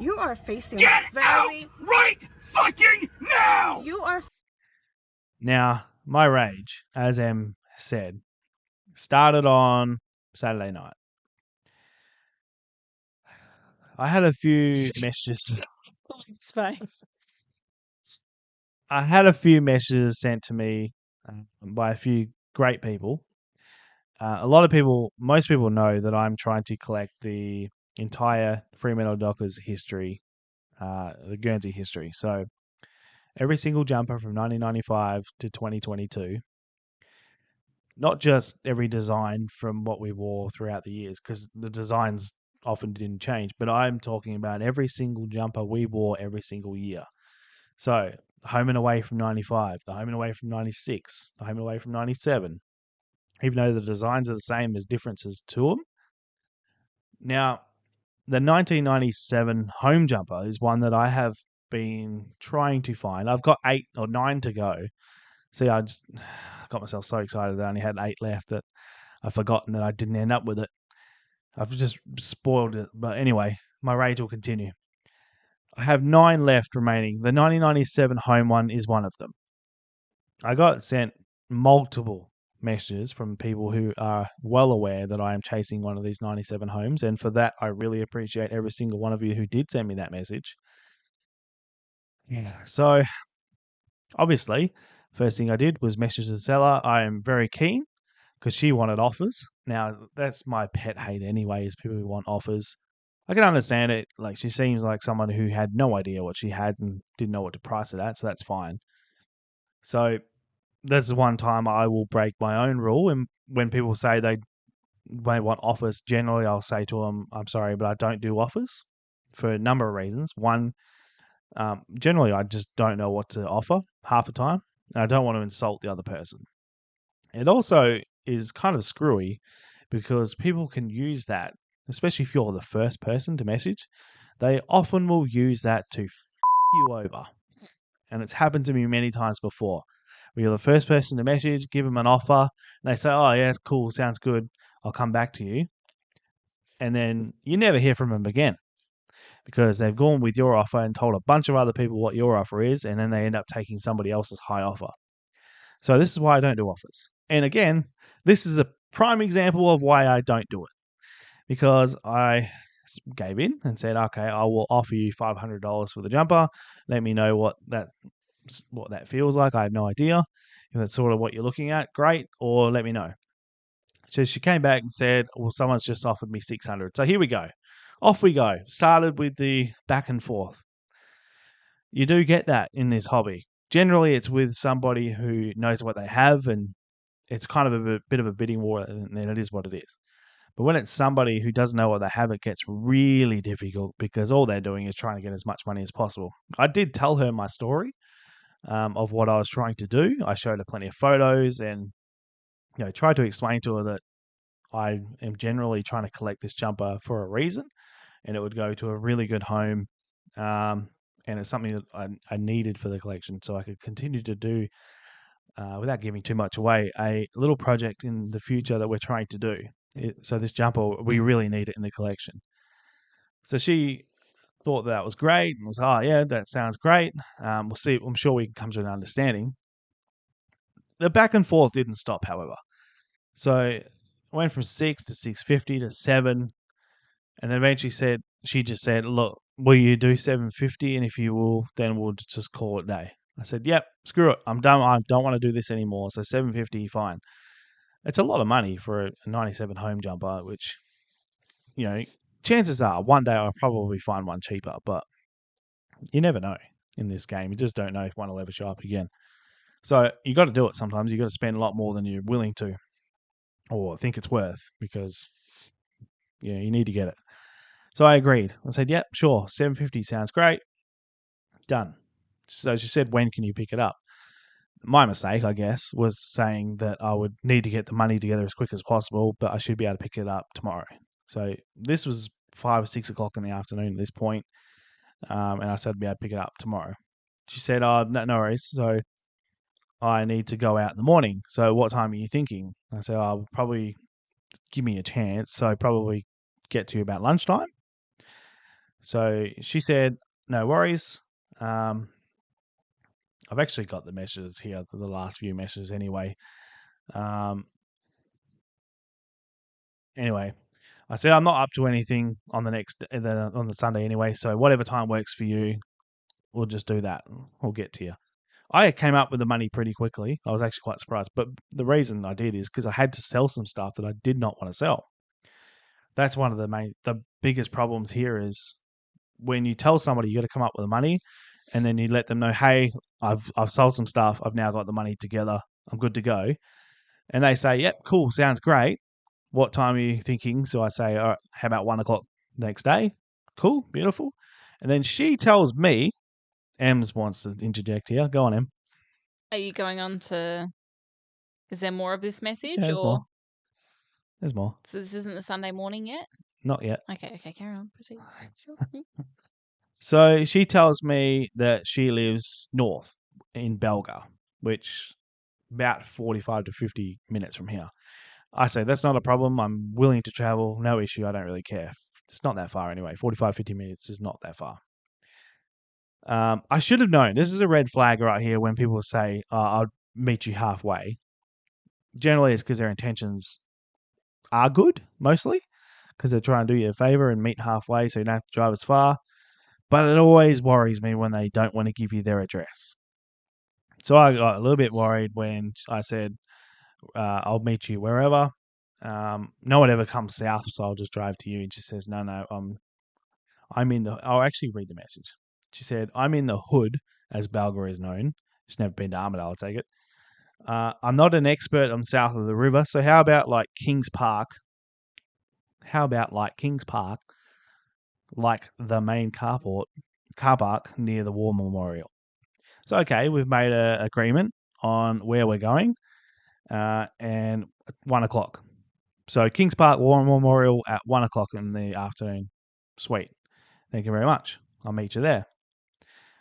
You are facing Get out right fucking now! You are... Now, my rage, as Em said, started on Saturday night. I had a few messages. Space. I had a few messages sent to me by a few great people. Most people know that I'm trying to collect the entire Fremantle Dockers history, the Guernsey history. So every single jumper from 1995 to 2022. Not just every design from what we wore throughout the years, because the designs often didn't change, but I'm talking about every single jumper we wore every single year. So, home and away from 95, the home and away from 96, the home and away from 97, even though the designs are the same, there's differences to them. Now, the 1997 home jumper is one that I have been trying to find. I've got 8 or 9 to go. See, I just got myself so excited that I only had 8 left that I've forgotten that I didn't end up with it. I've just spoiled it. But anyway, my rage will continue. I have 9 left remaining. The 1997 home one is one of them. I got sent multiple messages from people who are well aware that I am chasing one of these 97 homes. And for that, I really appreciate every single one of you who did send me that message. Yeah. So obviously, first thing I did was message the seller. I am very keen because she wanted offers. Now, that's my pet hate anyway, is people who want offers. I can understand it. Like, she seems like someone who had no idea what she had and didn't know what to price it at, so that's fine. So that's the one time I will break my own rule. And when people say they want offers, generally I'll say to them, I'm sorry, but I don't do offers for a number of reasons. One, generally I just don't know what to offer half the time. And I don't want to insult the other person. It also is kind of screwy because people can use that, especially if you're the first person to message. They often will use that to you over. And it's happened to me many times before. Where you're the first person to message, give them an offer, and they say, oh, yeah, cool, sounds good, I'll come back to you. And then you never hear from them again because they've gone with your offer and told a bunch of other people what your offer is, and then they end up taking somebody else's high offer. So this is why I don't do offers. And again, this is a prime example of why I don't do it. Because I gave in and said, okay, I will offer you $500 for the jumper. Let me know what that feels like. I have no idea. If that's sort of what you're looking at, great. Or let me know. So she came back and said, well, someone's just offered me $600. So here we go. Off we go. Started with the back and forth. You do get that in this hobby. Generally, it's with somebody who knows what they have, and it's kind of a bit of a bidding war, and it is what it is. But when it's somebody who doesn't know what they have, it gets really difficult because all they're doing is trying to get as much money as possible. I did tell her my story of what I was trying to do. I showed her plenty of photos and tried to explain to her that I am generally trying to collect this jumper for a reason, and it would go to a really good home. And it's something that I needed for the collection so I could continue to do, without giving too much away, a little project in the future that we're trying to do. So this jumper, we really need it in the collection. So she thought that was great and was, oh, yeah, that sounds great. We'll see. I'm sure we can come to an understanding. The back and forth didn't stop, however. So I went from 6 to 650 to 7. And then eventually she just said, look, will you do 750? And if you will, then we'll just call it a day. I said, yep, screw it. I'm done. I don't want to do this anymore. So 750, fine. It's a lot of money for a 97 home jumper, which, chances are one day I'll probably find one cheaper, but you never know in this game. You just don't know if one will ever show up again. So you got to do it sometimes. You got to spend a lot more than you're willing to or think it's worth because, you need to get it. So I agreed. I said, yep, sure, 750 sounds great. Done. So she said, when can you pick it up? My mistake, I guess, was saying that I would need to get the money together as quick as possible, but I should be able to pick it up tomorrow. So this was 5 or 6 o'clock in the afternoon at this point, and I said I'd be able to pick it up tomorrow. She said, oh, no worries. So I need to go out in the morning. So what time are you thinking? I said, oh, probably give me a chance. So probably get to you about lunchtime. So she said, no worries. I've actually got the messages here, the last few messages anyway. Anyway, I said I'm not up to anything on the Sunday anyway, so whatever time works for you, we'll just do that. We'll get to you. I came up with the money pretty quickly. I was actually quite surprised, but the reason I did is because I had to sell some stuff that I did not want to sell. That's one of the biggest problems here is when you tell somebody you got to come up with the money, and then you let them know, hey, I've sold some stuff. I've now got the money together. I'm good to go. And they say, yep, cool, sounds great. What time are you thinking? So I say, all right, how about 1 o'clock next day? Cool, beautiful. And then she tells me, Ems wants to interject here. Go on, Em. Are you going on to... Is there more of this message? Yeah, there's more. There's more. So this isn't the Sunday morning yet? Not yet. Okay, carry on. Proceed. So she tells me that she lives north in Belga, which about 45 to 50 minutes from here. I say, that's not a problem. I'm willing to travel. No issue. I don't really care. It's not that far anyway. 45, 50 minutes is not that far. I should have known. This is a red flag right here when people say, I'll meet you halfway. generally it's because their intentions are good, mostly, because they're trying to do you a favor and meet halfway so you don't have to drive as far. But it always worries me when they don't want to give you their address. So I got a little bit worried when I said, I'll meet you wherever. No one ever comes south, so I'll just drive to you. And she says, no, I'm in the... I'll actually read the message. She said, I'm in the hood, as Balga is known. She's never been to Armidale, I'll take it. I'm not an expert on south of the river, so how about like Kings Park? Like the main car park near the War Memorial. So, okay, we've made an agreement on where we're going, and 1 o'clock. So, Kings Park War Memorial at 1 o'clock in the afternoon. Sweet. Thank you very much. I'll meet you there.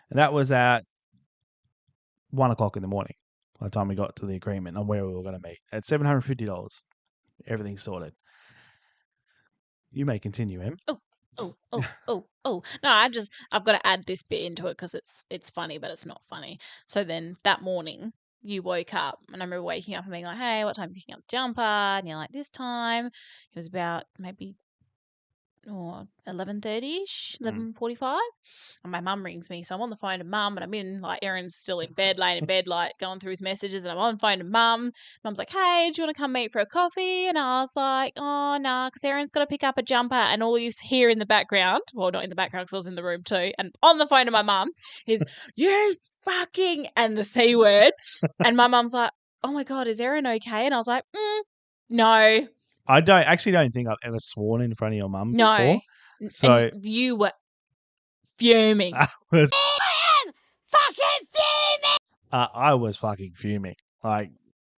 And that was at 1 o'clock in the morning by the time we got to the agreement on where we were going to meet. At $750. Everything's sorted. You may continue, Em. Oh. No, I've got to add this bit into it because it's funny, but it's not funny. So then that morning you woke up, and I remember waking up and being like, hey, what time are you picking up the jumper? And you're like, this time. It was about maybe 11:30ish, 11:45, and my mum rings me. So I'm on the phone to mum, and I'm in, like, Erin's still in bed, laying in bed, like, going through his messages, and I'm on the phone to mum. Mum's like, hey, do you want to come meet for a coffee? And I was like, oh, nah, because Erin's got to pick up a jumper, and all you hear in the background, well, not in the background because I was in the room too, and on the phone to my mum is, you fucking, and the C word, and my mum's like, oh my God, is Erin okay? And I was like, no. I don't think I've ever sworn in front of your mum before. So and you were fuming. I was fucking fuming. I was fucking fuming. Like,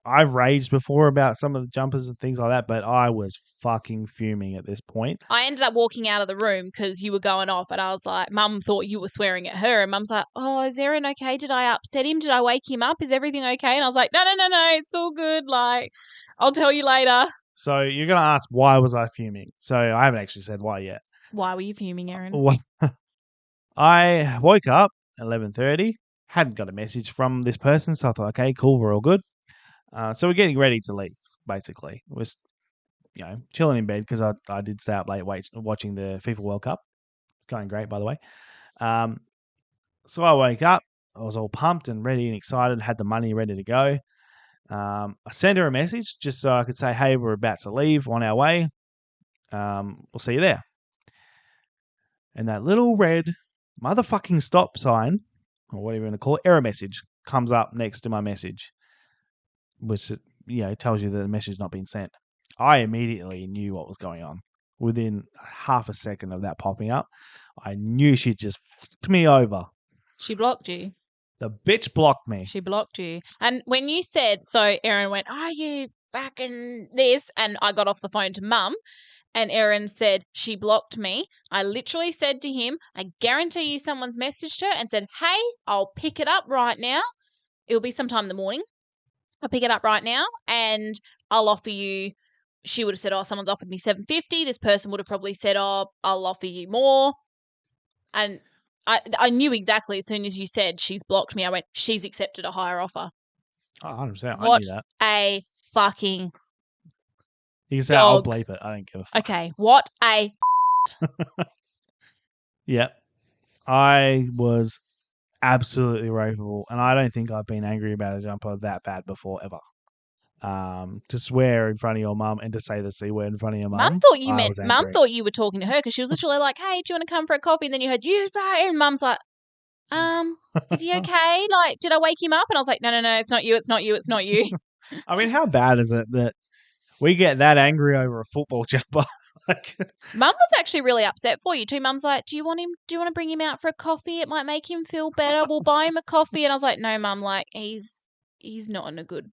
I've raged before about some of the jumpers and things like that, but I was fucking fuming at this point. I ended up walking out of the room because you were going off, and I was like, Mum thought you were swearing at her, and Mum's like, oh, is Erin okay? Did I upset him? Did I wake him up? Is everything okay? And I was like, no, it's all good. Like, I'll tell you later. So you're going to ask, why was I fuming? So I haven't actually said why yet. Why were you fuming, Erin? I woke up at 11:30, hadn't got a message from this person, so I thought, okay, cool, we're all good. So we're getting ready to leave, basically. We're, chilling in bed because I did stay up late watching the FIFA World Cup. It's going great, by the way. So I woke up, I was all pumped and ready and excited, had the money ready to go. I sent her a message just so I could say, hey, we're about to leave, on our way. We'll see you there. And that little red motherfucking stop sign, or whatever you want to call it, error message, comes up next to my message, which, tells you that the message not been sent. I immediately knew what was going on. Within half a second of that popping up, I knew she'd just fucked me over. She blocked you. The bitch blocked me. She blocked you. And when you said, so Erin went, are you fucking this? And I got off the phone to Mum, and Erin said, she blocked me. I literally said to him, I guarantee you someone's messaged her and said, hey, I'll pick it up right now. It'll be sometime in the morning. I'll pick it up right now and I'll offer you. She would have said, oh, someone's offered me $750. This person would have probably said, oh, I'll offer you more. And I knew exactly as soon as you said she's blocked me, I went, she's accepted a higher offer. Oh, 100%. What I knew that. A fucking You can say, dog. I'll bleep it. I don't give a fuck. Okay, what a Yep. I was absolutely ropeable, and I don't think I've been angry about a jumper that bad before, ever. To swear in front of your mum and to say the C word in front of your mum. Mum thought you were talking to her because she was literally like, hey, do you want to come for a coffee? And then you heard, you fucking, and Mum's like, is he okay? Like, did I wake him up? And I was like, no, it's not you. I mean, how bad is it that we get that angry over a football jumper? Mum was actually really upset for you too. Mum's like, do you want to bring him out for a coffee? It might make him feel better. We'll buy him a coffee. And I was like, no, Mum, like he's not in a good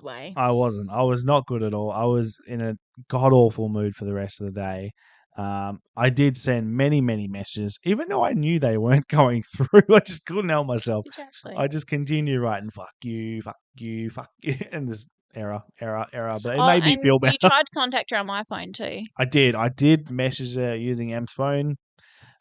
way. I wasn't. I was not good at all. I was in a god awful mood for the rest of the day. I did send many, many messages, even though I knew they weren't going through. I just couldn't help myself. Did you actually? I just continued writing, fuck you, and this error. But it made me feel better. You tried to contact her on my phone too. I did message her using Em's phone.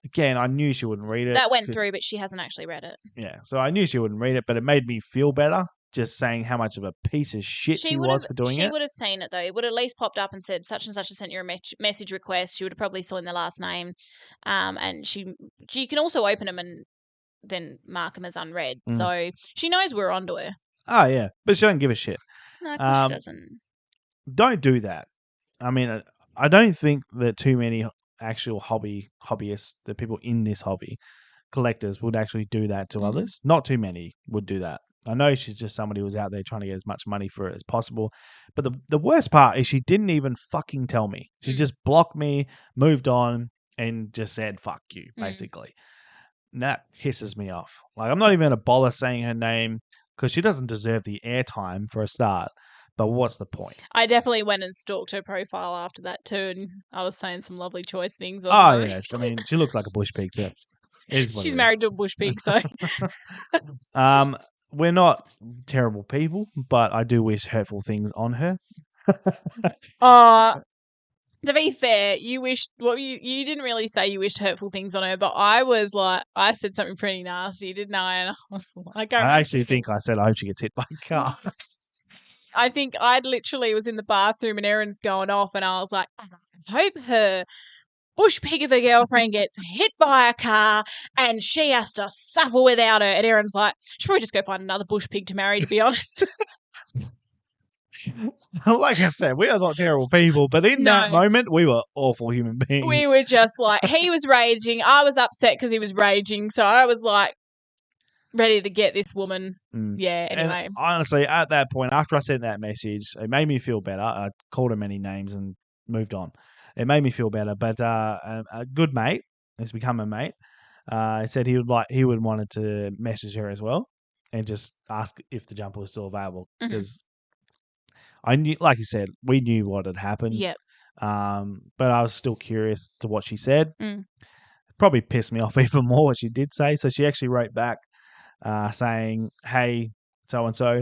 Again, I knew she wouldn't read it. That went through, but she hasn't actually read it. Yeah, so I knew she wouldn't read it, but it made me feel better just saying how much of a piece of shit she was for doing it. She would have seen it though. It would have at least popped up and said such and such has sent you a message request. She would have probably seen their last name, and she can also open them and then mark them as unread. So she knows we're onto her. Oh yeah, but she don't give a shit. No, of course she doesn't. Don't do that. I mean, I don't think that too many actual hobbyists, the people in this hobby, collectors, would actually do that to others. Not too many would do that. I know she's just somebody who was out there trying to get as much money for it as possible. But the worst part is she didn't even fucking tell me. She just blocked me, moved on, and just said, fuck you, basically. And that pisses me off. Like, I'm not even going to bother saying her name because she doesn't deserve the airtime for a start. But what's the point? I definitely went and stalked her profile after that too, and I was saying some lovely choice things. Oh, yes. I mean, she looks like a bush pig, so she's married to a bush pig, so. We're not terrible people, but I do wish hurtful things on her. To be fair, you wished you didn't really say you wished hurtful things on her, but I was like, I said something pretty nasty, didn't I? And I was like, I actually think I said I hope she gets hit by a car. I think I literally was in the bathroom and Erin's going off, and I was like, I hope her bush pig of a girlfriend gets hit by a car and she has to suffer without her. And Erin's like, should probably just go find another bush pig to marry, to be honest. Like I said, we are not terrible people, but in that moment, we were awful human beings. We were just like, he was raging. I was upset because he was raging. So I was like, ready to get this woman. Yeah, anyway. And honestly, at that point, after I sent that message, it made me feel better. I called her many names and moved on. It made me feel better. But a good mate has become a mate. Said he would wanted to message her as well and just ask if the jumper was still available because I knew, like you said, we knew what had happened. Yep. But I was still curious to what she said. It probably pissed me off even more what she did say. So she actually wrote back saying, "Hey, so and so,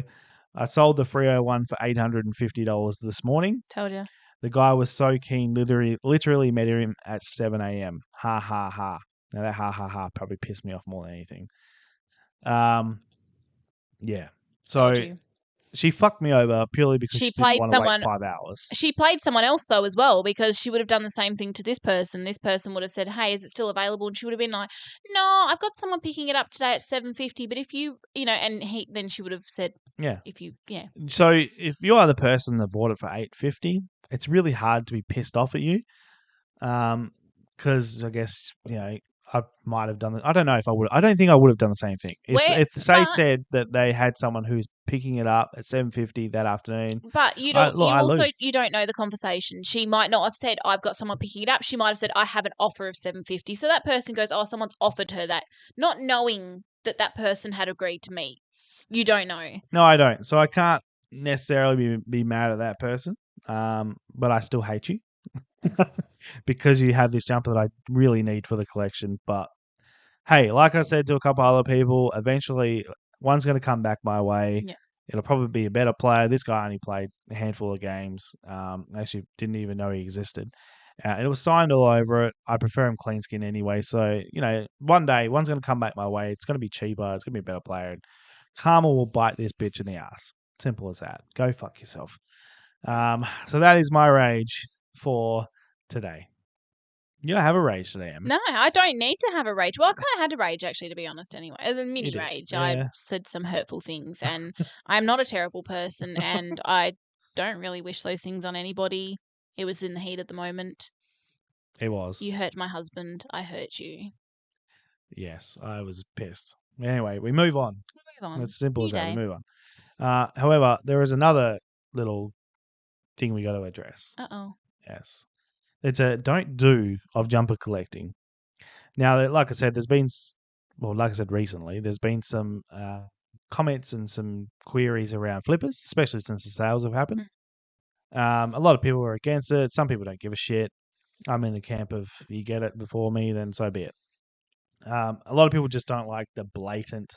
I sold the 301 for $850 this morning. Told you. The guy was so keen, literally met him at 7 a.m. Ha ha ha." Now that ha ha ha probably pissed me off more than anything. Yeah. So she fucked me over purely because she didn't want to wait 5 hours. She played someone else though as well, because she would have done the same thing to this person. This person would have said, "Hey, is it still available?" And she would have been like, "No, I've got someone picking it up today at 7:50. But if you, and then she would have said, "Yeah, if you, yeah." So if you are the person that bought it for $850, it's really hard to be pissed off at you, because I guess I might have done it. I don't know if I would. I don't think I would have done the same thing. If they said that they had someone who's picking it up at 7:50 that afternoon. But you don't know the conversation. She might not have said, "I've got someone picking it up." She might have said, "I have an offer of 7:50." So that person goes, "Oh, someone's offered her that," not knowing that person had agreed to meet. You don't know. No, I don't. So I can't necessarily be mad at that person. But I still hate you. Because you have this jumper that I really need for the collection. But hey, like I said to a couple other people, eventually one's going to come back my way. Yeah. It'll probably be a better player. This guy only played a handful of games. Actually didn't even know he existed. And it was signed all over it. I prefer him clean skin anyway. So, one day one's going to come back my way. It's going to be cheaper. It's going to be a better player. And karma will bite this bitch in the ass. Simple as that. Go fuck yourself. So that is my rage for today. You don't have a rage today, Emma. No, I don't need to have a rage. Well, I kind of had a rage, actually, to be honest, anyway. A mini rage. Yeah. I said some hurtful things, and I'm not a terrible person, and I don't really wish those things on anybody. It was in the heat of the moment. It was. You hurt my husband. I hurt you. Yes, I was pissed. Anyway, we move on. It's simple as that. We move on. However, there is another little thing we got to address. Uh-oh. Yes. It's a don't do of jumper collecting. Now, like I said, recently, there's been some comments and some queries around flippers, especially since the sales have happened. A lot of people are against it. Some people don't give a shit. I'm in the camp of you get it before me, then so be it. A lot of people just don't like the blatant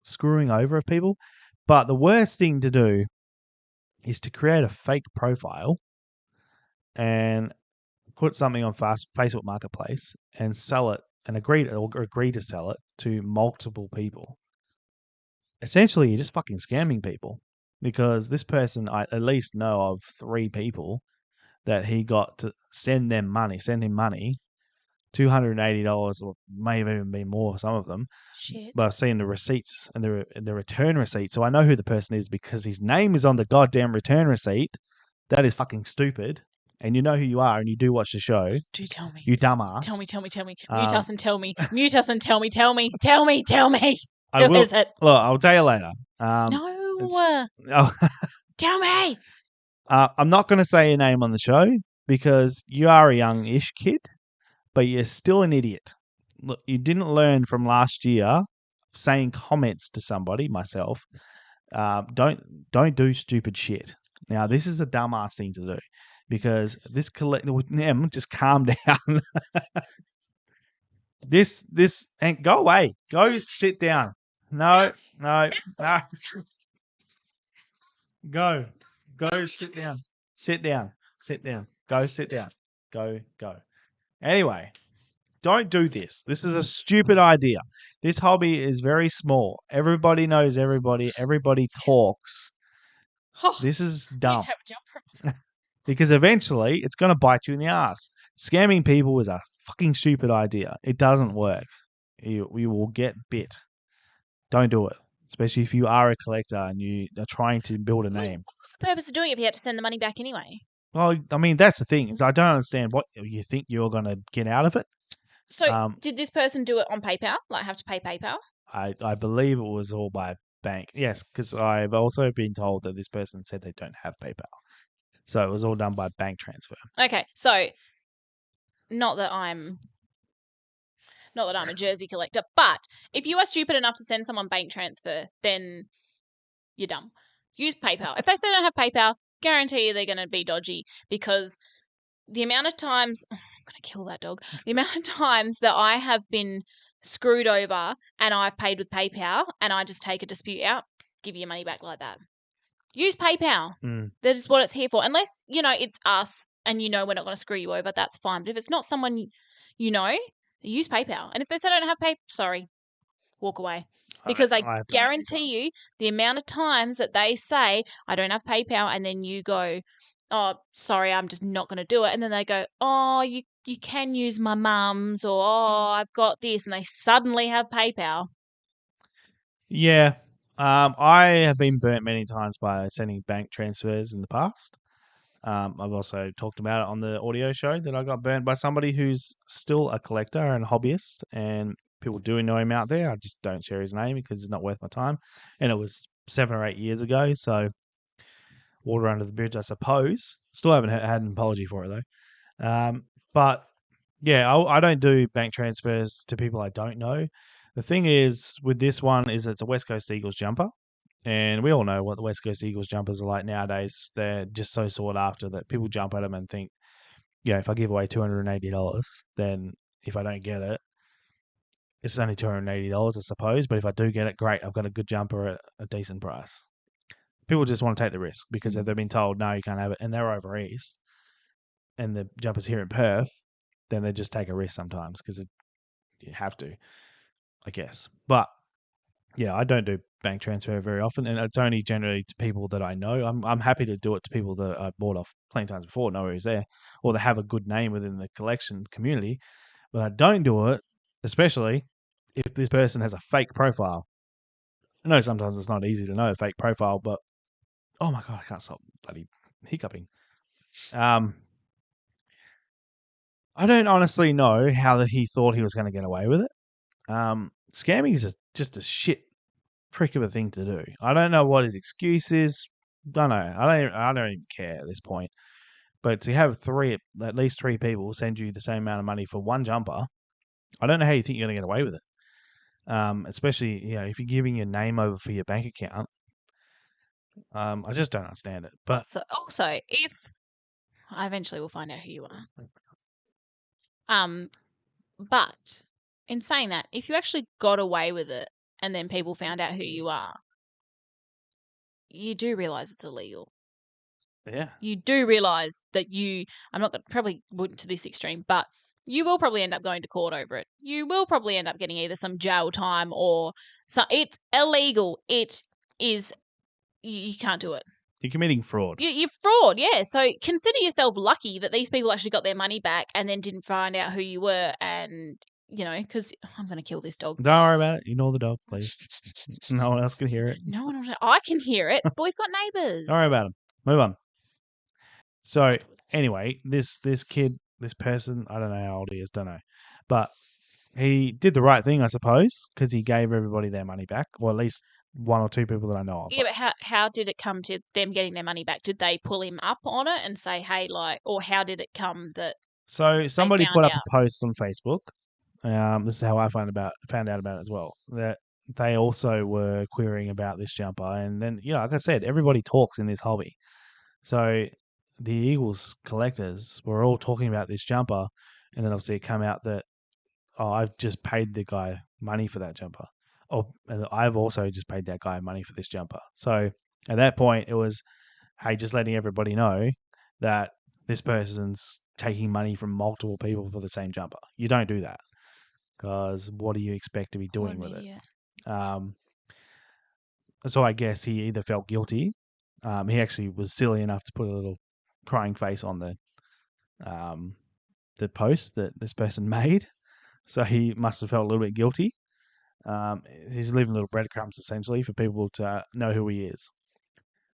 screwing over of people. But the worst thing to do is to create a fake profile and put something on Facebook Marketplace and sell it and agree to sell it to multiple people. essentially you're just fucking scamming people, because this person, I at least know of 3 people that he got to send him money, $280, or may have even been more, some of them. Shit. But I've seen the receipts and the return receipt, so I know who the person is because his name is on the goddamn return receipt. That is fucking stupid. And you know who you are, and you do watch the show. Do tell me. You dumbass. Tell me. Mute us and tell me. Mute us and tell me. Tell me. Who is it? Look, I'll tell you later. No. Oh, Tell me. I'm not going to say your name on the show because you are a young-ish kid, but you're still an idiot. Look, you didn't learn from last year saying comments to somebody, myself. Don't do stupid shit. Now, this is a dumbass thing to do because this just calm down. This and go away. Go sit down. No. Go sit down. Sit down. Go sit down. Go. Anyway, don't do this. This is a stupid idea. This hobby is very small. Everybody knows everybody. Everybody talks. This is dumb. Because eventually it's going to bite you in the ass. Scamming people is a fucking stupid idea. It doesn't work. You will get bit. Don't do it. Especially if you are a collector and you are trying to build a name. What's the purpose of doing it if you had to send the money back anyway? Well, I mean, that's the thing. Is I don't understand what you think you're going to get out of it. So did this person do it on PayPal? Like have to pay PayPal? I believe it was all by bank. Yes, because I've also been told that this person said they don't have PayPal. So it was all done by bank transfer. Okay, so not that I'm a jersey collector, but if you are stupid enough to send someone bank transfer, then you're dumb. Use PayPal. If they say they don't have PayPal, guarantee you they're going to be dodgy because the amount of times I'm going to kill that dog. The amount of times that I have been screwed over and I've paid with PayPal and I just take a dispute out, give you your money back like that. Use PayPal. That is what it's here for. Unless, it's us and we're not going to screw you over, that's fine. But if it's not someone you know, use PayPal. And if they say I don't have PayPal, sorry, walk away. Because I guarantee you the amount of times that they say, I don't have PayPal, and then you go, oh, sorry, I'm just not going to do it. And then they go, oh, you can use my mum's, or, oh, I've got this. And they suddenly have PayPal. Yeah. I have been burnt many times by sending bank transfers in the past. I've also talked about it on the audio show that I got burnt by somebody who's still a collector and a hobbyist, and people do know him out there. I just don't share his name because it's not worth my time. And it was 7 or 8 years ago, so water under the bridge, I suppose. Still haven't had an apology for it, though. But, yeah, I don't do bank transfers to people I don't know. The thing is, with this one, is it's a West Coast Eagles jumper. And we all know what the West Coast Eagles jumpers are like nowadays. They're just so sought after that people jump at them and think, if I give away $280, then if I don't get it, it's only $280, I suppose. But if I do get it, great. I've got a good jumper at a decent price. People just want to take the risk because if they've been told, no, you can't have it, and they're over east, and the jumper's here in Perth, then they just take a risk sometimes because you have to, I guess. But, yeah, I don't do bank transfer very often, and it's only generally to people that I know. I'm happy to do it to people that I bought off plenty of times before, know who's there, or they have a good name within the collection community. But I don't do it, especially if this person has a fake profile. I know sometimes it's not easy to know a fake profile, but oh my God, I can't stop bloody hiccuping. I don't honestly know how he thought he was going to get away with it. Scamming is just a shit prick of a thing to do. I don't know what his excuse is. Don't know. I don't even care at this point. But to have at least three people send you the same amount of money for one jumper, I don't know how you think you're going to get away with it. Especially if you're giving your name over for your bank account. I just don't understand it. But also, if I eventually will find out who you are. But in saying that, if you actually got away with it and then people found out who you are, you do realise it's illegal. Yeah. You do realise that I'm not going to probably wouldn't to this extreme, but You will probably end up going to court over it. You will probably end up getting either some jail time or it's illegal. It is. You can't do it. You're committing fraud. You're fraud, yeah. So consider yourself lucky that these people actually got their money back and then didn't find out who you were. And because I'm going to kill this dog. Don't worry about it. Ignore the dog, please. No one else can hear it. No one. I can hear it, but we've got neighbours. Don't worry about him. Move on. So anyway, this kid, this person, I don't know how old he is, don't know. But he did the right thing, I suppose, because he gave everybody their money back, or at least one or two people that I know of. Yeah, but how did it come to them getting their money back? Did they pull him up on it and say, hey, or how did it come that? So somebody put up out? a post on Facebook. This is how I found out about it as well. That they also were querying about this jumper, and then like I said, everybody talks in this hobby. So the Eagles collectors were all talking about this jumper, and then obviously it came out that I've just paid the guy money for that jumper. And I've also just paid that guy money for this jumper. So at that point, it was, hey, just letting everybody know that this person's taking money from multiple people for the same jumper. You don't do that, because what do you expect to be doing with it? So I guess he either felt guilty. He actually was silly enough to put a little crying face on the post that this person made. So he must have felt a little bit guilty. He's leaving little breadcrumbs, essentially, for people to know who he is.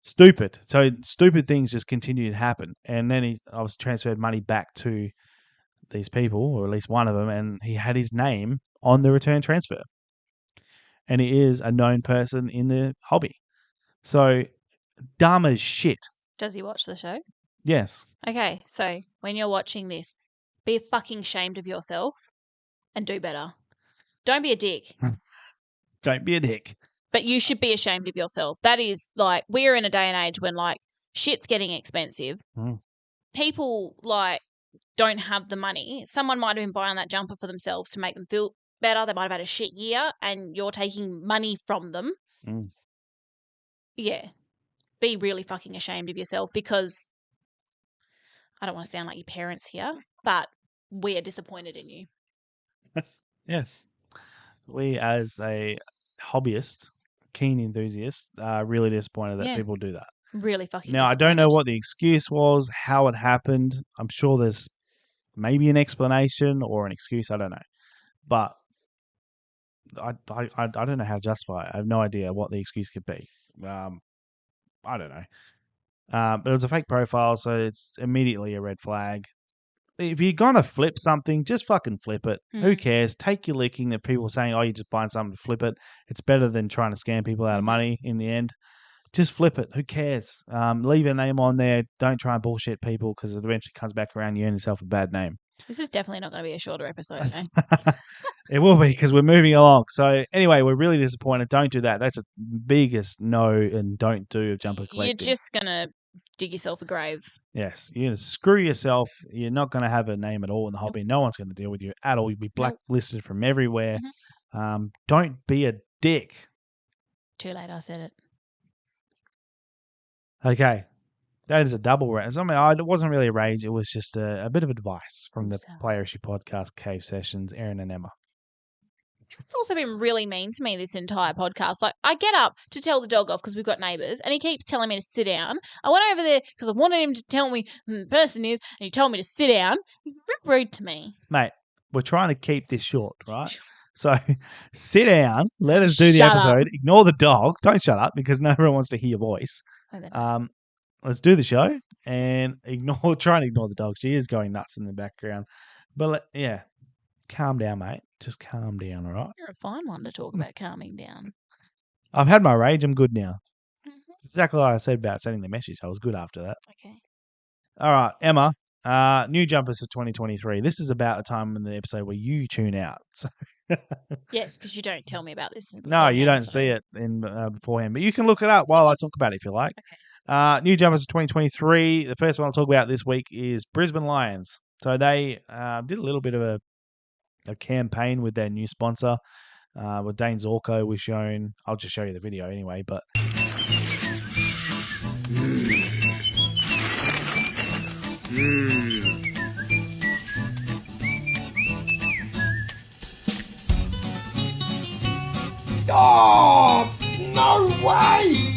Stupid. So stupid things just continue to happen. And then I was transferred money back to these people, or at least one of them, and he had his name on the return transfer. And he is a known person in the hobby. So dumb as shit. Does he watch the show? Yes. Okay, so when you're watching this, be fucking ashamed of yourself and do better. Don't be a dick. Don't be a dick. But you should be ashamed of yourself. That is we're in a day and age when shit's getting expensive. People don't have the money. Someone might have been buying that jumper for themselves to make them feel better. They might have had a shit year and you're taking money from them. Yeah. Be really fucking ashamed of yourself, because I don't want to sound like your parents here, but we are disappointed in you. Yeah. We, as a hobbyist, keen enthusiast, are really disappointed that people do that. Really fucking Now, I don't know what the excuse was, how it happened. I'm sure there's maybe an explanation or an excuse. I don't know. But I don't know how to justify it. I have no idea what the excuse could be. I don't know. But it was a fake profile, so it's immediately a red flag. If you're going to flip something, just fucking flip it. Who cares? Take your licking that people saying, oh, you're just buying something to flip it. It's better than trying to scam people out of money in the end. Just flip it. Who cares? Leave your name on there. Don't try and bullshit people, because it eventually comes back around. You earn yourself a bad name. This is definitely not going to be a shorter episode, It will be, because we're moving along. So anyway, we're really disappointed. Don't do that. That's the biggest no and don't do of jumper collecting. You're just going to dig yourself a grave. Yes, you're going to screw yourself. You're not going to have a name at all in the hobby. No one's going to deal with you at all. You'll be blacklisted from everywhere. Don't be a dick. Too late, I said it. Okay. That is a double rage. I mean, it wasn't really a rage. It was just a bit of advice from the Player Issue Podcast Cave Sessions, Erin and Emma. It's also been really mean to me this entire podcast. I get up to tell the dog off because we've got neighbours, and he keeps telling me to sit down. I went over there because I wanted him to tell me who the person is, and he told me to sit down. He's very rude to me. Mate, we're trying to keep this short, right? So sit down, let us do the episode, ignore the dog. Don't shut up, because no one wants to hear your voice. Let's do the show and try and ignore the dog. She is going nuts in the background. But calm down, mate. Just calm down, all right? You're a fine one to talk about calming down. I've had my rage. I'm good now. Exactly like I said about sending the message. I was good after that. Okay. All right, Emma. New jumpers for 2023. This is about a time in the episode where you tune out. So yes, because you don't tell me about this. No, you don't see it in beforehand. But you can look it up while I talk about it if you like. Okay. New jumpers for 2023. The first one I'll talk about this week is Brisbane Lions. So they did a little bit of a campaign with their new sponsor. Where Dane Zorko was shown. I'll just show you the video anyway. But Oh, no way!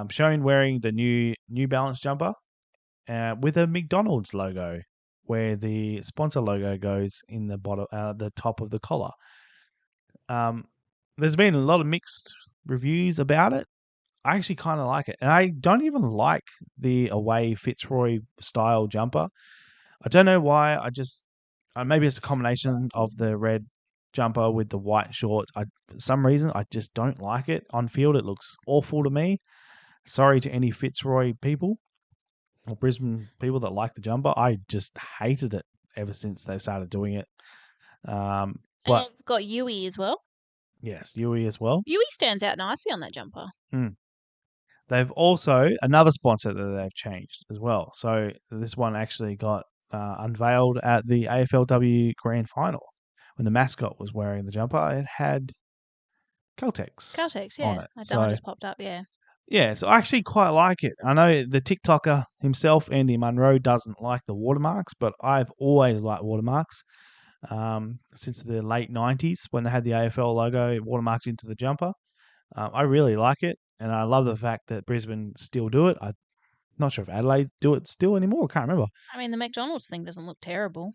Shown wearing the New Balance jumper with a McDonald's logo, where the sponsor logo goes in the bottom, the top of the collar. There's been a lot of mixed reviews about it. I actually kind of like it, and I don't even like the away Fitzroy style jumper. I don't know why. I just maybe it's a combination of the red jumper with the white shorts. For some reason, I just don't like it on field. It looks awful to me. Sorry to any Fitzroy people or Brisbane people that like the jumper. I just hated it ever since they started doing it. But and they've got Yui as well. Yes, Yui as well. Yui stands out nicely on that jumper. They've also another sponsor that they've changed as well. So this one actually got unveiled at the AFLW Grand Final when the mascot was wearing the jumper. It had Caltex. Caltex, yeah. On it. That one just popped up, yeah. Yeah, so I actually quite like it. I know the TikToker himself, Andy Munro, doesn't like the watermarks, but I've always liked watermarks since the late 90s when they had the AFL logo watermarked into the jumper. I really like it, and I love the fact that Brisbane still do it. I'm not sure if Adelaide do it still anymore. I can't remember. I mean, the McDonald's thing doesn't look terrible.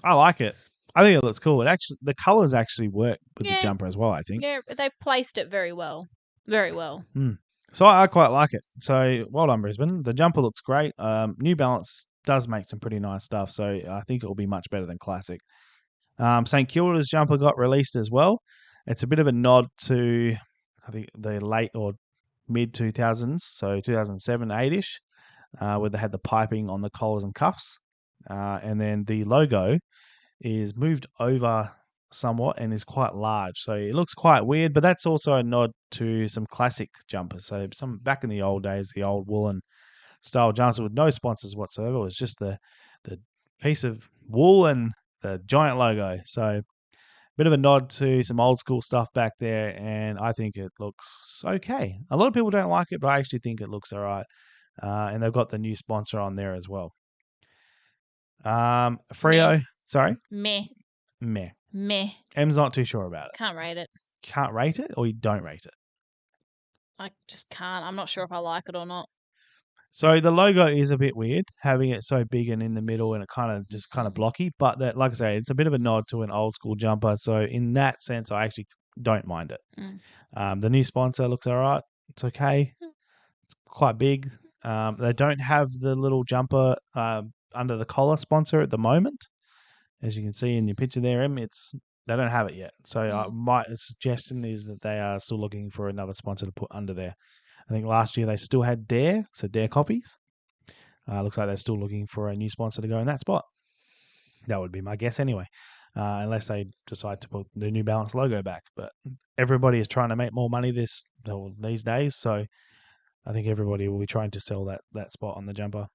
I like it. I think it looks cool. The colours actually work with the jumper as well, I think. Yeah, they placed it very well. Very well. So I quite like it. So well done, Brisbane. The jumper looks great. New Balance does make some pretty nice stuff, so I think it will be much better than Classic. St Kilda's jumper got released as well. It's a bit of a nod to, I think, the late or mid-2000s, so 2007, 8-ish, where they had the piping on the collars and cuffs. And then the logo is moved over somewhat and is quite large. So it looks quite weird, but that's also a nod to some classic jumpers. So some back in the old days, the old woolen style jumpers with no sponsors whatsoever. It was just the piece of wool and the giant logo. So bit of a nod to some old school stuff back there, and I think it looks okay. A lot of people don't like it, but I actually think it looks all right. And they've got the new sponsor on there as well. Freo, sorry? Meh. Em's not too sure about it. Can't rate it. Can't rate it, or you don't rate it? I just can't. I'm not sure if I like it or not. So the logo is a bit weird, having it so big and in the middle, and it kind of blocky. But that, like I say, it's a bit of a nod to an old school jumper. So in that sense, I actually don't mind it. The new sponsor looks all right. It's okay. It's quite big. They don't have the little jumper under the collar sponsor at the moment, as you can see in your picture there, Em. They don't have it yet. So my suggestion is that they are still looking for another sponsor to put under there. I think last year they still had Dare, so Dare copies. Looks like they're still looking for a new sponsor to go in that spot. That would be my guess anyway, unless they decide to put the New Balance logo back. But everybody is trying to make more money these days, so I think everybody will be trying to sell that spot on the jumper.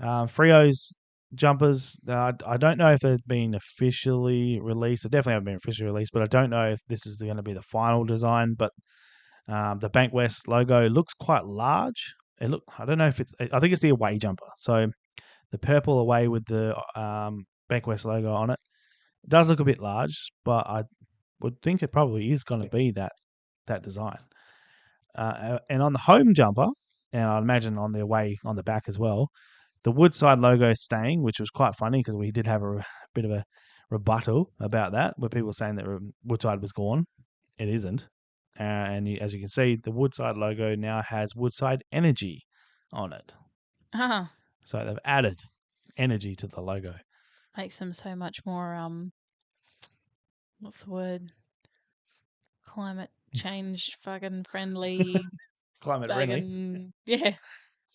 Freo's jumpers, I don't know if they've been officially released. They definitely haven't been officially released, but I don't know if this is going to be the final design, but the Bankwest logo looks quite large. I don't know if I think it's the away jumper. So the purple away with the Bankwest logo on it. It does look a bit large, but I would think it probably is going to be that design. And on the home jumper, and I'd imagine on the away on the back as well, the Woodside logo is staying, which was quite funny because we did have a bit of a rebuttal about that, where people were saying that Woodside was gone. It isn't. And as you can see, the Woodside logo now has Woodside Energy on it. So they've added energy to the logo. Makes them so much more, what's the word? Climate change fucking friendly. Climate friendly. Yeah.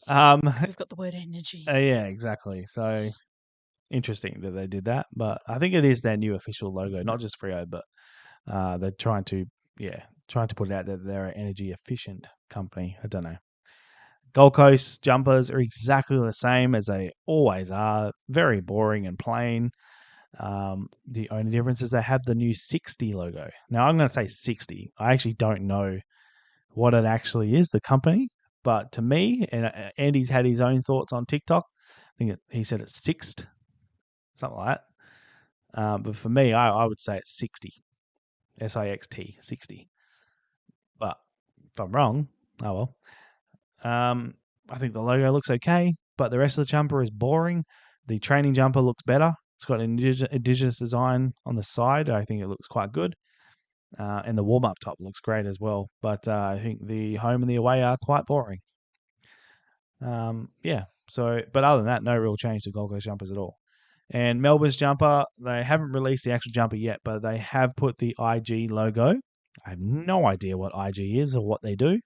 Because we've got the word energy. Yeah, exactly. So interesting that they did that. But I think it is their new official logo, not just Freo, but they're trying to put it out that they're an energy efficient company. I don't know. Gold Coast jumpers are exactly the same as they always are. Very boring and plain. The only difference is they have the new 60 logo. Now, I'm going to say 60. I actually don't know what it actually is, the company. But to me, and Andy's had his own thoughts on TikTok. I think he said it's Sixt, something like that. But for me, I would say it's 60. SIXT, 60. But if I'm wrong, oh well. I think the logo looks okay, but the rest of the jumper is boring. The training jumper looks better. It's got an indigenous design on the side. I think it looks quite good. And the warm-up top looks great as well. But I think the home and the away are quite boring. Yeah. So, but other than that, no real change to Gold Coast jumpers at all. And Melbourne's jumper, they haven't released the actual jumper yet, but they have put the IG logo. I have no idea what IG is or what they do,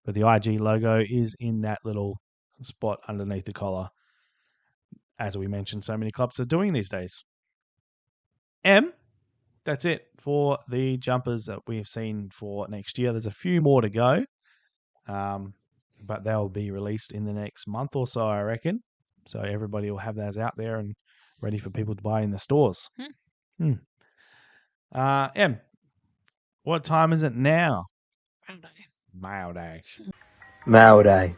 but the IG logo is in that little spot underneath the collar. As we mentioned, so many clubs are doing these days. That's it for the jumpers that we've seen for next year. There's a few more to go, but they'll be released in the next month or so, I reckon. So everybody will have those out there and ready for people to buy in the stores. What time is it now? Mail day. Mail day.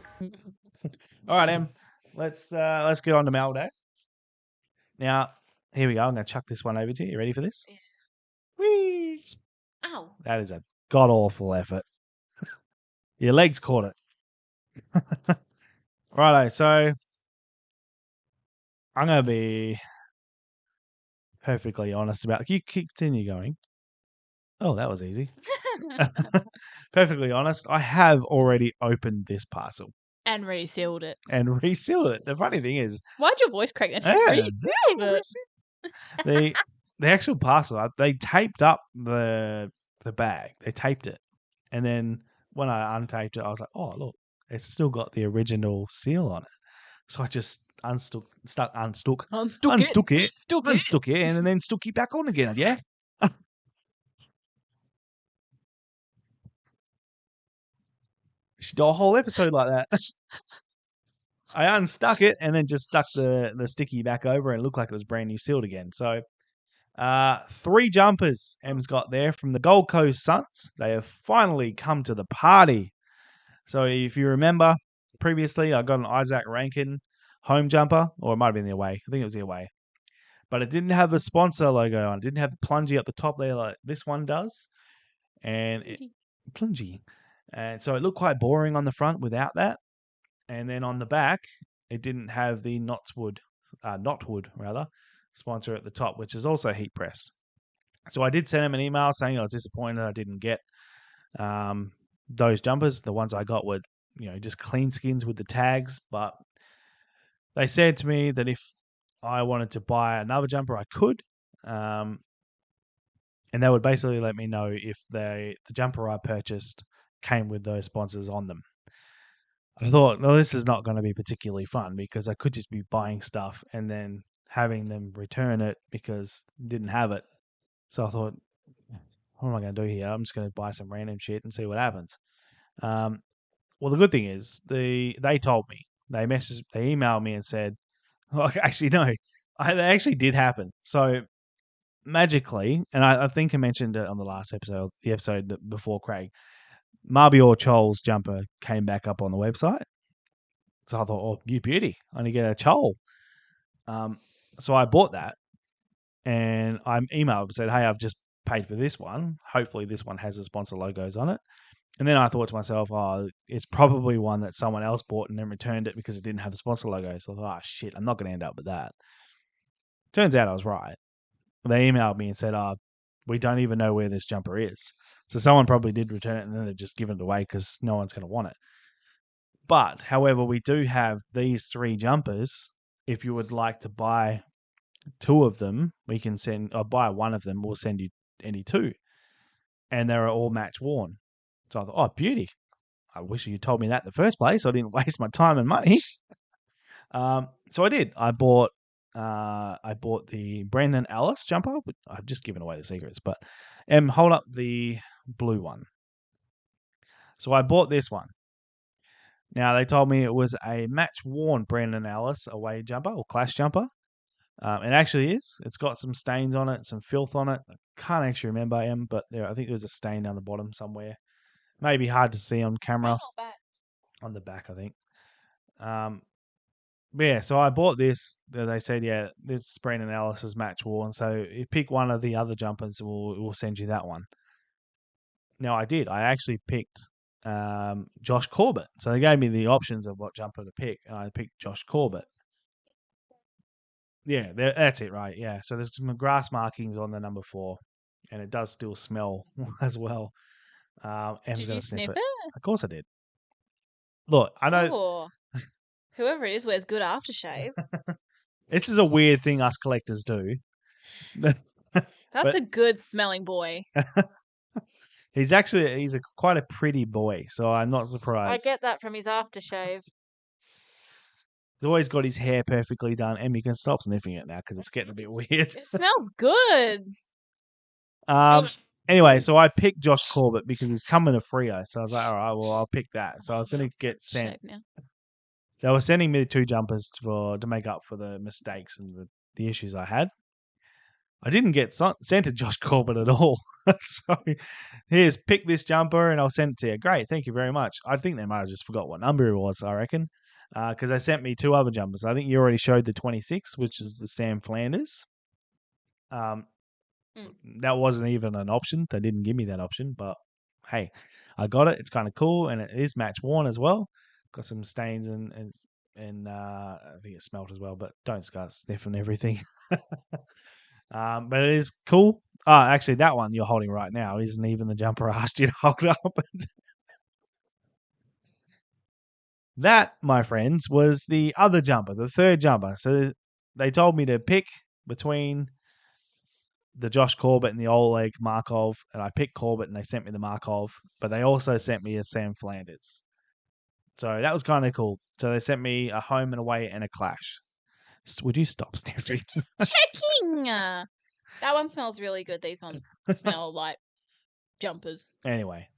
All right, Em. Let's get on to mail day. Now, here we go. I'm going to chuck this one over to you. You ready for this? Yeah. Whee! Ow. That is a god-awful effort. Your legs caught it. Righto, so I'm going to be perfectly honest about it. You continue going. Oh, that was easy. Perfectly honest, I have already opened this parcel. And resealed it. And resealed it. The funny thing is... Why'd your voice crack then? Yeah, Resealed it. The actual parcel, they taped up the bag. They taped it. And then when I untaped it, I was like, oh, look, it's still got the original seal on it. So I just unstuck it, and then stuck it back on again, yeah? Should do a whole episode like that. I unstuck it and then just stuck the sticky back over and it looked like it was brand new sealed again. So 3 jumpers Em's got there from the Gold Coast Suns. They have finally come to the party. So if you remember, previously I got an Isaac Rankin home jumper, or it might have been the away. I think it was the away. But it didn't have the sponsor logo on. It didn't have the plungy up the top there like this one does. And plungy. And so it looked quite boring on the front without that. And then on the back, it didn't have the Knotwood sponsor at the top, which is also heat press. So I did send him an email saying I was disappointed I didn't get those jumpers. The ones I got were, just clean skins with the tags. But they said to me that if I wanted to buy another jumper, I could. And they would basically let me know if the jumper I purchased came with those sponsors on them. I thought, well, this is not going to be particularly fun because I could just be buying stuff and then having them return it because didn't have it. So I thought, what am I going to do here? I'm just going to buy some random shit and see what happens. Well, the good thing is they told me. They emailed me and said, well, actually, no, they actually did happen. So magically, and I think I mentioned it on the last episode, the episode before Craig, Marbior Chol's jumper came back up on the website. So I thought, oh, you beauty. I only get a Chol. So I bought that and I emailed and said, hey, I've just paid for this one. Hopefully this one has the sponsor logos on it. And then I thought to myself, oh, it's probably one that someone else bought and then returned it because it didn't have the sponsor logo. So I thought, oh, shit, I'm not going to end up with that. Turns out I was right. They emailed me and said, we don't even know where this jumper is. So someone probably did return it and then they've just given it away because no one's going to want it. But, however, we do have these 3 jumpers. If you would like to buy 2 of them, we can buy one of them, we'll send you any 2. And they're all match worn. So I thought, oh, beauty. I wish you told me that in the first place. I didn't waste my time and money. So I did. I bought the Brendan Ellis jumper. I've just given away the secrets, but hold up the blue one. So I bought this one. Now they told me it was a match worn Brendan Ellis away jumper or clash jumper, It actually is. It's got some stains on it, some filth on it. I can't actually remember, but I think there's a stain down the bottom somewhere. Maybe hard to see on camera. On the back, I think. Yeah, so I bought this. They said, yeah, this is Brandon Ellis's match worn. So you pick one of the other jumpers, we'll send you that one. Now, I did. I actually picked Josh Corbett. So they gave me the options of what jumper to pick, and I picked Josh Corbett. Yeah, that's it, right? Yeah. So there's some grass markings on the number 4, and it does still smell as well. Did you sniff it? Of course I did. Look, I know. Oh, whoever it is wears good aftershave. This is a weird thing us collectors do. That's a good smelling boy. He's quite a pretty boy, so I'm not surprised. I get that from his aftershave. He's always got his hair perfectly done, and you can stop sniffing it now because it's getting a bit weird. It smells good. Anyway, so I picked Josh Corbett because he's coming to Freo, so I was like, all right, well, I'll pick that. So I was going to get sent. They were sending me 2 jumpers to make up for the mistakes and the issues I had. I didn't get sent to Josh Corbett at all. So here's, pick this jumper and I'll send it to you. Great, thank you very much. I think they might have just forgot what number it was, I reckon, because they sent me 2 other jumpers. I think you already showed the 26, which is the Sam Flanders. That wasn't even an option. They didn't give me that option, but hey, I got it. It's kind of cool, and it is match worn as well. Got some stains and I think it smelt as well, but don't start sniffing everything. But it is cool. Actually, that one you're holding right now isn't even the jumper I asked you to hold up. That, my friends, was the other jumper, the third jumper. So they told me to pick between the Josh Corbett and the Oleg Markov, and I picked Corbett and they sent me the Markov, but they also sent me a Sam Flanders. So that was kind of cool. So they sent me a home and away and a clash. Would you stop sniffing? Checking. That one smells really good. These ones smell like jumpers. Anyway,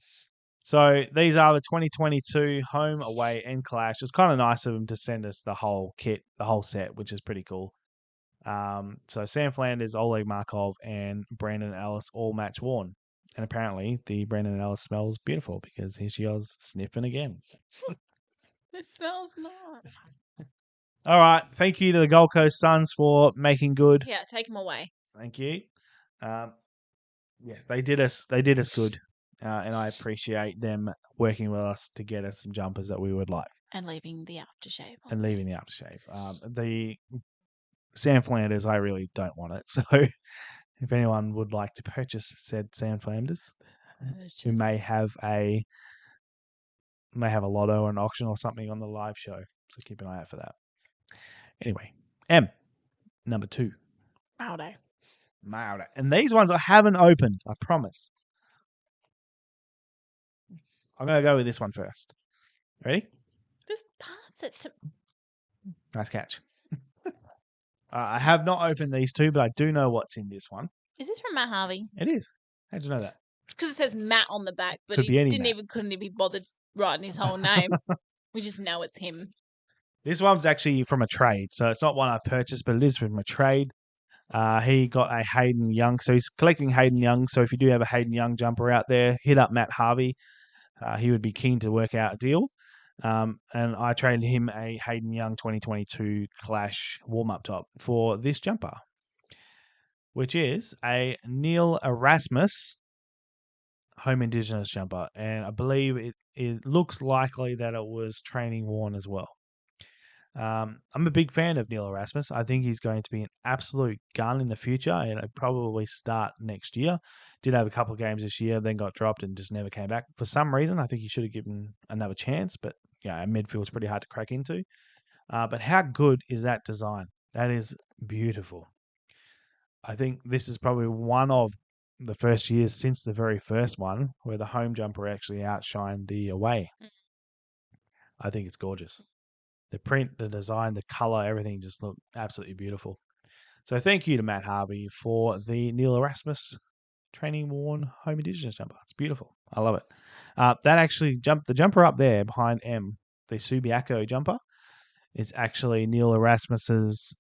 so these are the 2022 home, away, and clash. It was kind of nice of them to send us the whole kit, the whole set, which is pretty cool. So Sam Flanders, Oleg Markov, and Brandon Ellis all match worn. And apparently the Brandon Ellis smells beautiful because here she was sniffing again. It smells nice. All right. Thank you to the Gold Coast Suns for making good. Yeah, take them away. Thank you. Yes, they did us good. And I appreciate them working with us to get us some jumpers that we would like. And leaving the aftershave. The Sam Flanders, I really don't want it. So if anyone would like to purchase said Sam Flanders, we may have a lotto or an auction or something on the live show. So keep an eye out for that. Anyway, number 2. Maude. And these ones I haven't opened, I promise. I'm going to go with this one first. Ready? Just pass it to... Nice catch. I have not opened these 2, but I do know what's in this one. Is this from Matt Harvey? It is. How'd you know that? Because it says Matt on the back, but couldn't even be bothered writing his whole name. We just know it's him. This one's actually from a trade, so it's not one I purchased, but it is from a trade. He got a Hayden Young, so he's collecting Hayden Young. So if you do have a Hayden Young jumper out there, hit up Matt Harvey. He would be keen to work out a deal. And I traded him a Hayden Young 2022 Clash warm-up top for this jumper, which is a Neil Erasmus home Indigenous jumper. And I believe it looks likely that it was training worn as well. I'm a big fan of Neil Erasmus. I think he's going to be an absolute gun in the future, and I'd probably start next year. Did have a couple of games this year, then got dropped and just never came back. For some reason, I think he should have given another chance, but yeah, midfield's pretty hard to crack into. But how good is that design? That is beautiful. I think this is probably one of the first years since the very first one where the home jumper actually outshined the away. I think it's gorgeous. The print, the design, the color, everything just looked absolutely beautiful. So thank you to Matt Harvey for the Neil Erasmus training worn home Indigenous jumper. It's beautiful. I love it. That actually the jumper up there behind M, the Subiaco jumper, is actually Neil Erasmus's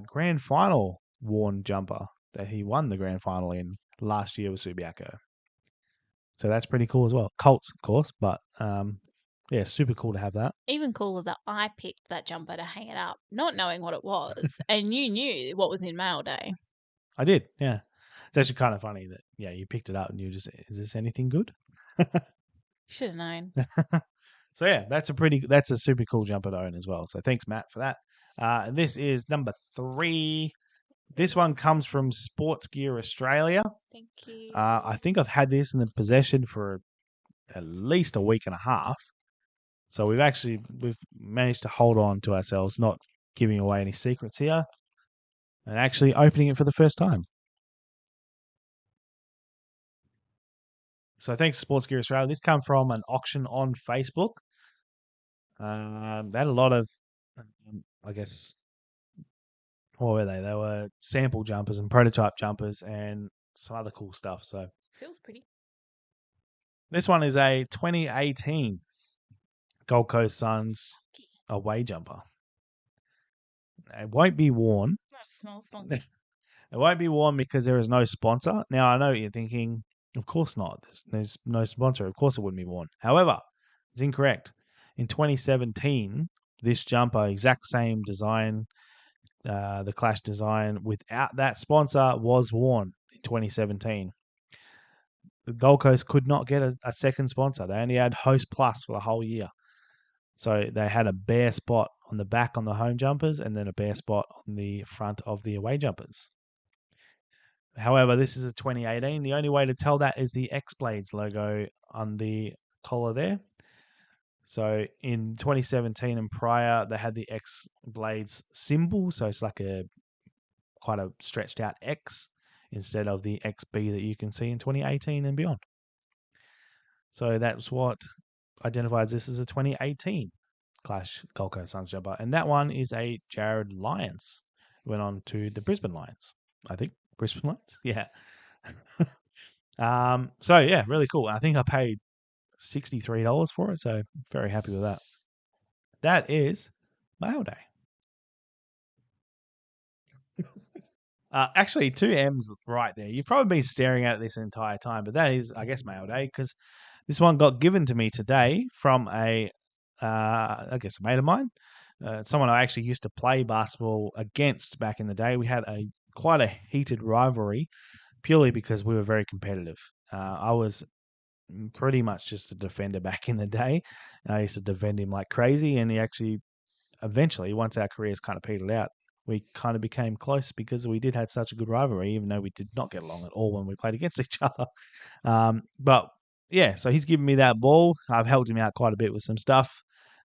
grand final worn jumper that he won the grand final in last year with Subiaco. So that's pretty cool as well. Colts, of course, but yeah, super cool to have that. Even cooler that I picked that jumper to hang it up, not knowing what it was, and you knew what was in mail day. I did, yeah. It's actually kind of funny that, yeah, you picked it up and you just, is this anything good? Should have known. So yeah, that's a super cool jumper to own as well. So thanks, Matt, for that. This is number 3. This one comes from Sports Gear Australia. Thank you. I think I've had this in the possession for at least a week and a half. So we've managed to hold on to ourselves, not giving away any secrets here, and actually opening it for the first time. So thanks to Sports Gear Australia. This came from an auction on Facebook. They had a lot of, I guess, what were they? They were sample jumpers and prototype jumpers and some other cool stuff. So Feels pretty. this one is a 2018 Gold Coast Suns away jumper. It won't be worn. That smells funky. It won't be worn because there is no sponsor. Now, I know what you're thinking, of course not. There's no sponsor. Of course it wouldn't be worn. However, it's incorrect. In 2017, this jumper, exact same design, the Clash design, without that sponsor, was worn in 2017. The Gold Coast could not get a second sponsor. They only had Host Plus for the whole year. So they had a bare spot on the back on the home jumpers and then a bare spot on the front of the away jumpers. However, this is a 2018. The only way to tell that is the X-Blades logo on the collar there. So in 2017 and prior, they had the X-Blades symbol. So it's like quite a stretched out X instead of the XB that you can see in 2018 and beyond. So that's what identifies this as a 2018 Clash Gold Coast Suns jumper. And that one is a Jared Lyons. Went on to the Brisbane Lions, I think. Brisbane Lions? Yeah. So, yeah, really cool. I think I paid $63 for it, so very happy with that. That is Mail Day. Actually, 2 M's right there. You've probably been staring at it this entire time, but that is, I guess, Mail Day, because this one got given to me today from a mate of mine, someone I actually used to play basketball against back in the day. We had quite a heated rivalry, purely because we were very competitive. I was pretty much just a defender back in the day. I used to defend him like crazy, and he actually, eventually, once our careers kind of petered out, we kind of became close because we did have such a good rivalry, even though we did not get along at all when we played against each other. But yeah, so he's given me that ball. I've helped him out quite a bit with some stuff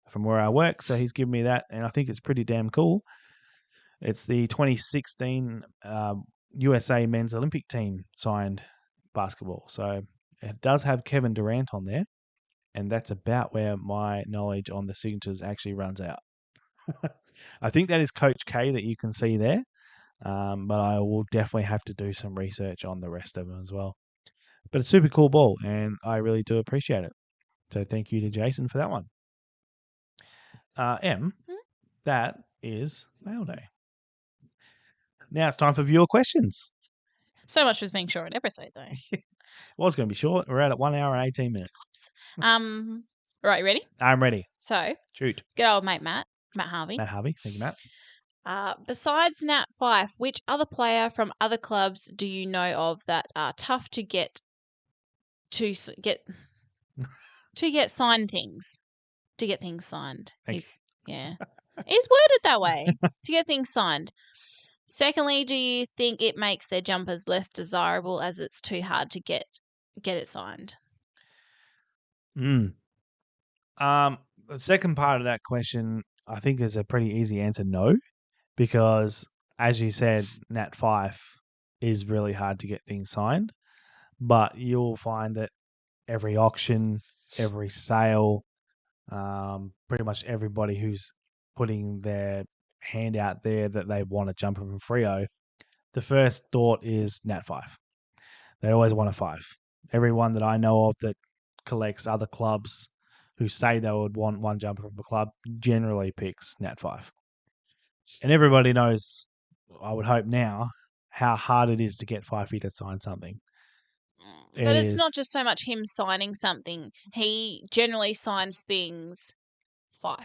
from where I work, so he's given me that, and I think it's pretty damn cool. It's the 2016 USA Men's Olympic Team signed basketball. So it does have Kevin Durant on there, and that's about where my knowledge on the signatures actually runs out. I think that is Coach K that you can see there, but I will definitely have to do some research on the rest of them as well. But it's a super cool ball, and I really do appreciate it. So thank you to Jason for that one. That is Mail Day. Now it's time for viewer questions. So much for being short episode, though. It was going to be short. We're at 1 hour and 18 minutes. Right, you ready? I'm ready. So, shoot. Good old mate Matt Harvey. Matt Harvey. Thank you, Matt. Besides Nat Fyfe, which other player from other clubs do you know of that are tough to get signed things? To get things signed. Yeah. It's worded that way. To get things signed. Secondly, do you think it makes their jumpers less desirable as it's too hard to get it signed? The second part of that question, I think, is a pretty easy answer, no, because as you said, Nat Fyfe is really hard to get things signed, but you'll find that every auction, every sale, pretty much everybody who's putting their hand out there that they want a jumper from Freo, the first thought is Nat Fyfe. They always want a Fyfe. Everyone that I know of that collects other clubs who say they would want one jumper from the club generally picks Nat 5. And everybody knows, I would hope now, how hard it is to get Fifey to sign something. But it's not just so much him signing something. He generally signs things 5.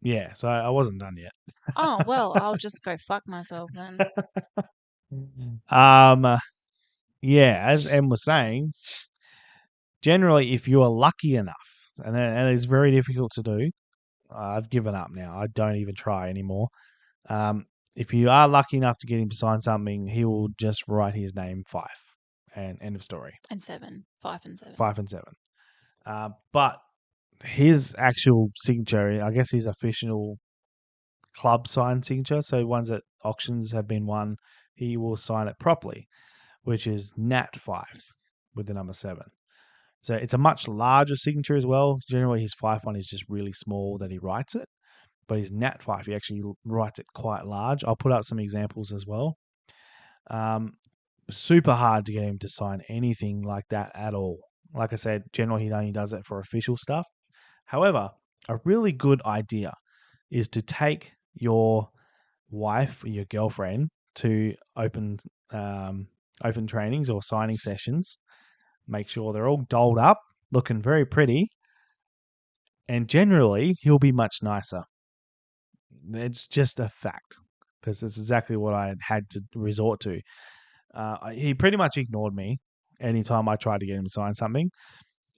Yeah, so I wasn't done yet. Oh, well, I'll just go fuck myself then. Yeah, as Em was saying, generally, if you are lucky enough, and it is very difficult to do, I've given up now. I don't even try anymore. If you are lucky enough to get him to sign something, he will just write his name 5, and end of story. And 7. 5 and 7. 5 and 7. But his actual signature, I guess his official club signed signature, so ones at auctions have been won, he will sign it properly, which is Nat 5 with the number 7. So it's a much larger signature as well. Generally, his 5 one is just really small that he writes it, but his Nat 5, he actually writes it quite large. I'll put up some examples as well. Super hard to get him to sign anything like that at all. Like I said, generally he only does it for official stuff. However, a really good idea is to take your wife or your girlfriend to open trainings or signing sessions. Make sure they're all dolled up, looking very pretty, and generally he'll be much nicer. It's just a fact, because it's exactly what I had to resort to. He pretty much ignored me anytime I tried to get him to sign something.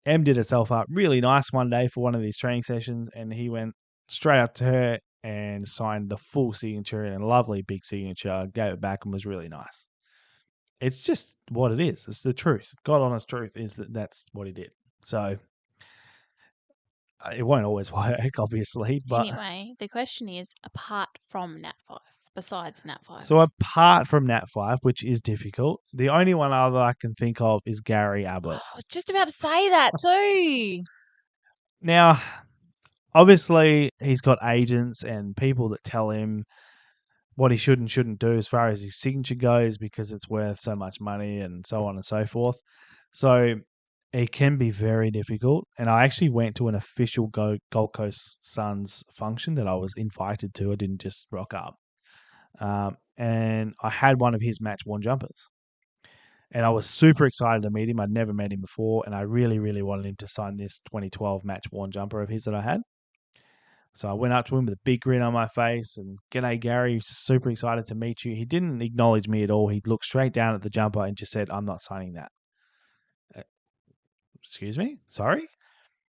Em did herself up really nice one day for one of these training sessions, and he went straight up to her and signed the full signature and a lovely big signature, gave it back, and was really nice. It's just what it is. It's the truth. God honest truth is that that's what he did. So it won't always work, obviously. But anyway, the question is, apart from Nat 5, besides Nat 5. So apart from Nat 5, which is difficult, the only one other I can think of is Gary Ablett. I was just about to say that too. Now, obviously, he's got agents and people that tell him what he should and shouldn't do as far as his signature goes, because it's worth so much money and so on and so forth. So it can be very difficult. And I actually went to an official Gold Coast Suns function that I was invited to. I didn't just rock up. And I had one of his match worn jumpers. And I was super excited to meet him. I'd never met him before, and I really, really wanted him to sign this 2012 match worn jumper of his that I had. So I went up to him with a big grin on my face and, "G'day, Gary, super excited to meet you." He didn't acknowledge me at all. He looked straight down at the jumper and just said, "I'm not signing that." Excuse me? Sorry?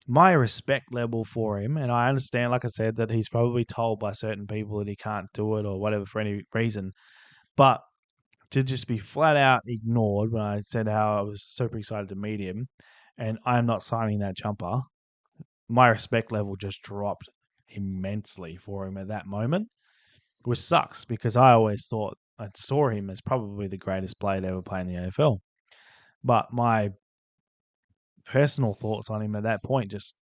My respect level for him, and I understand, like I said, that he's probably told by certain people that he can't do it or whatever for any reason. But to just be flat out ignored when I said how I was super excited to meet him and I'm not signing that jumper, my respect level just dropped immensely for him at that moment, which sucks because I always thought I saw him as probably the greatest player to ever play in the AFL. But my personal thoughts on him at that point just,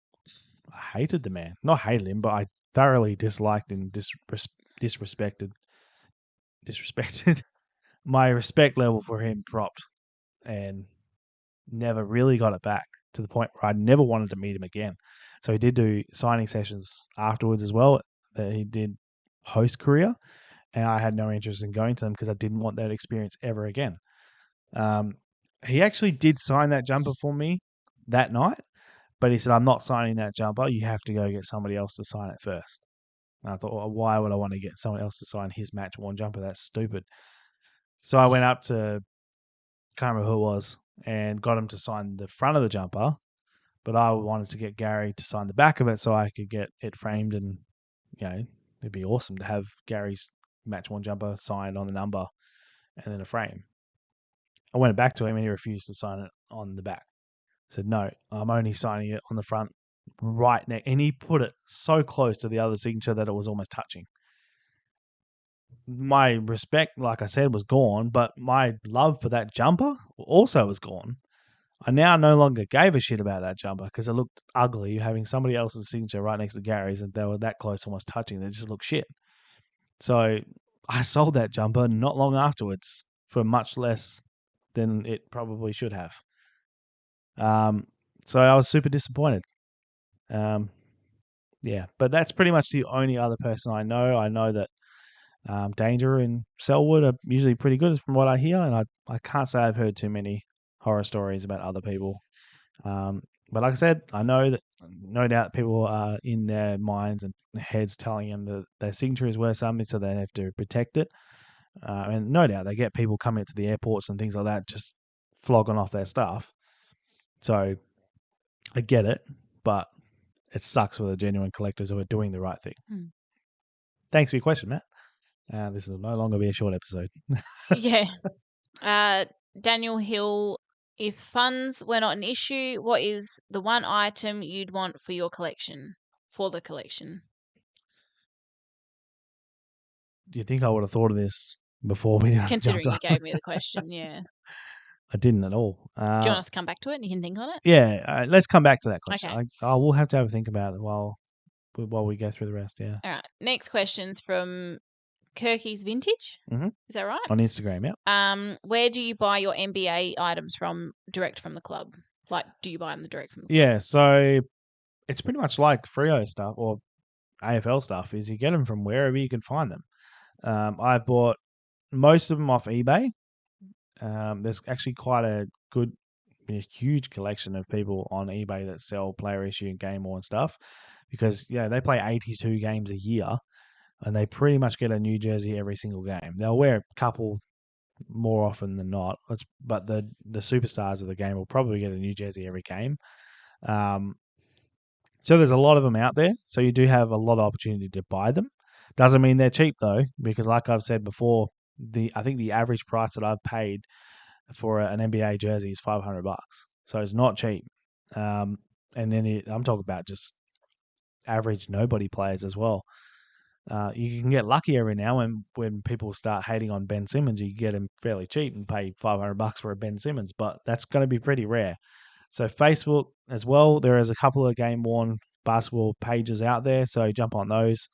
I hated the man. Not hated him, but I thoroughly disliked and disrespected. My respect level for him dropped and never really got it back, to the point where I never wanted to meet him again. So he did do signing sessions afterwards as well. That he did host career, and I had no interest in going to them because I didn't want that experience ever again. He actually did sign that jumper for me that night, but he said, "I'm not signing that jumper. You have to go get somebody else to sign it first." And I thought, well, why would I want to get someone else to sign his match worn jumper? That's stupid. So I went up to, can't remember who it was, and got him to sign the front of the jumper, but I wanted to get Gary to sign the back of it so I could get it framed, and it'd be awesome to have Gary's match worn jumper signed on the number and then a frame. I went back to him and he refused to sign it on the back. I said, "No, I'm only signing it on the front right next," and he put it so close to the other signature that it was almost touching. My respect, like I said, was gone, but my love for that jumper also was gone. I now no longer gave a shit about that jumper because it looked ugly having somebody else's signature right next to Gary's, and they were that close, almost touching. They just looked shit. So I sold that jumper not long afterwards for much less than it probably should have. So I was super disappointed. Yeah, but that's pretty much the only other person I know. I know that Danger and Selwood are usually pretty good from what I hear, and I can't say I've heard too many horror stories about other people. But like I said, I know that no doubt people are in their minds and heads telling them that their signature is worth something, so they have to protect it. And no doubt they get people coming to the airports and things like that just flogging off their stuff. So I get it, but it sucks for the genuine collectors who are doing the right thing. Thanks for your question, Matt. This will no longer be a short episode. Yeah. Daniel Hill, if funds were not an issue, what is the one item you'd want for your collection? For the collection. Do you think I would have thought of this before we Considering jumped you on? gave me the question, yeah. I didn't at all. Do you want us to come back to it and you can think on it? Yeah, let's come back to that question. Okay. I will have to have a think about it while we go through the rest. Yeah. All right. Next question's from Kirky's Vintage. Mhm. Is that right? On Instagram, yeah. Where do you buy your NBA items from? Direct from the club? Like, do you buy them direct from the club? Yeah, so it's pretty much like Freo stuff or AFL stuff. Is you get them from wherever you can find them. I've bought most of them off eBay. There's actually quite a good, huge collection of people on eBay that sell player issue and game worn stuff, because they play 82 games a year, and they pretty much get a new jersey every single game. They'll wear a couple more often than not, but the superstars of the game will probably get a new jersey every game. So there's a lot of them out there. So you do have a lot of opportunity to buy them. Doesn't mean they're cheap though, because like I've said before, I think the average price that I've paid for an NBA jersey is $500. So it's not cheap. And then I'm talking about just average nobody players as well. You can get lucky every now and when people start hating on Ben Simmons, you can get him fairly cheap and pay $500 for a Ben Simmons, but that's going to be pretty rare. So Facebook as well, there is a couple of game-worn basketball pages out there, so jump on those.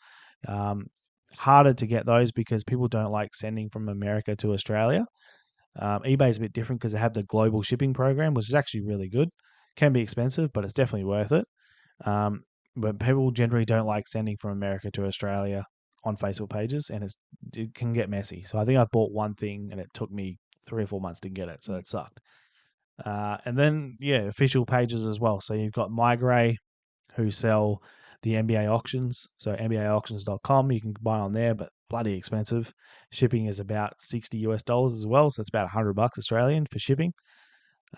Harder to get those because people don't like sending from America to Australia. eBay is a bit different because they have the global shipping program, which is actually really good. Can be expensive, but it's definitely worth it. But people generally don't like sending from America to Australia on Facebook pages, and it can get messy. So I think I bought one thing, and it took me 3 or 4 months to get it, so that sucked. And then, official pages as well. So you've got MyGray, who sell the NBA auctions. So NBAauctions.com, you can buy on there, but bloody expensive. Shipping is about $60 as well, so it's about $100 Australian for shipping.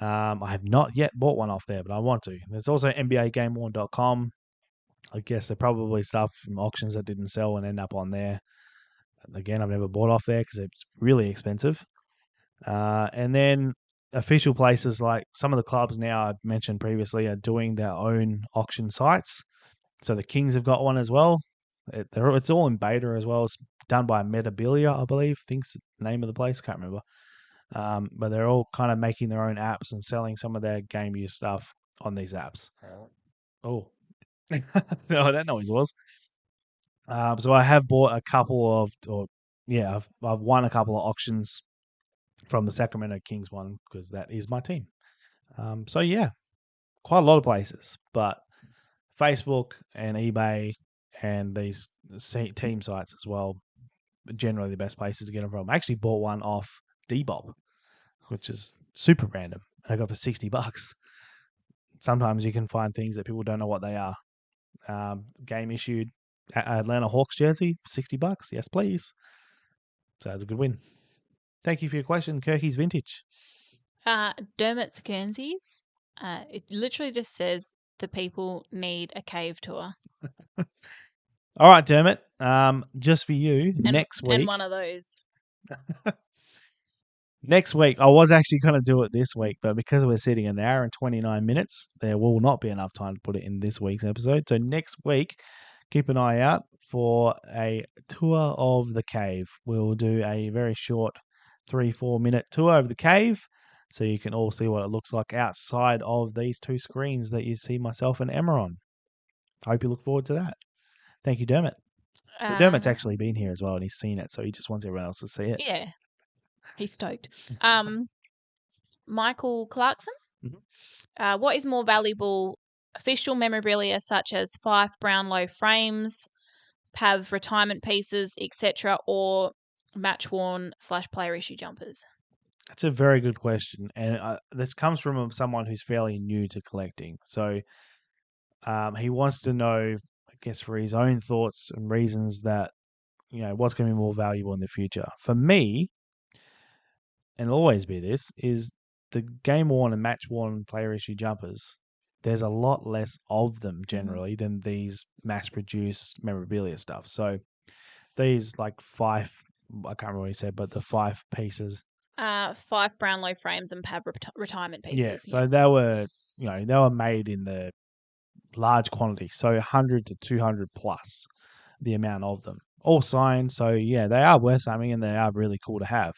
I have not yet bought one off there, but I want to. There's also NBAGameWorn.com. I guess they're probably stuff from auctions that didn't sell and end up on there. Again, I've never bought off there because it's really expensive. And then official places like some of the clubs now I've mentioned previously are doing their own auction sites. So the Kings have got one as well. It's all in beta as well. It's done by Metabilia, I believe. I think's the name of the place. Can't remember. But they're all kind of making their own apps and selling some of their game use stuff on these apps. Oh. No, that noise was. So I have bought a couple of, I've won a couple of auctions from the Sacramento Kings one because that is my team. So yeah, quite a lot of places, but Facebook and eBay and these team sites as well, generally the best places to get them from. I actually bought one off Dbob, which is super random. I got for $60. Sometimes you can find things that people don't know what they are. Game issued Atlanta Hawks jersey, $60. Yes, please. So that's a good win. Thank you for your question, Kirky's Vintage. Dermot's Guernseys. It literally just says the people need a cave tour. All right, Dermot. Just for you, next week. And one of those. Next week, I was actually going to do it this week, but because we're sitting an hour and 29 minutes, there will not be enough time to put it in this week's episode. So next week, keep an eye out for a tour of the cave. We'll do a very short 3-4 minute tour of the cave so you can all see what it looks like outside of these two screens that you see myself and Emma on. I hope you look forward to that. Thank you, Dermot. But Dermot's actually been here as well, and he's seen it, so he just wants everyone else to see it. Yeah. He's stoked. Michael Clarkson. Mm-hmm. What is more valuable, official memorabilia such as Fife Brownlow frames, PAV retirement pieces, etc., or match worn / player issue jumpers? That's a very good question, and this comes from someone who's fairly new to collecting. So he wants to know, I guess, for his own thoughts and reasons that what's going to be more valuable in the future. For me, and it'll always be this, is the game worn and match worn player issue jumpers. There's a lot less of them generally than these mass produced memorabilia stuff. So these like five, I can't remember what he said, but the 5 pieces. Fife Brownlow frames and PAV retirement pieces. Yeah, so they were, they were made in the large quantity, so 100 to 200 plus the amount of them, all signed. So yeah, they are worth something, and they are really cool to have.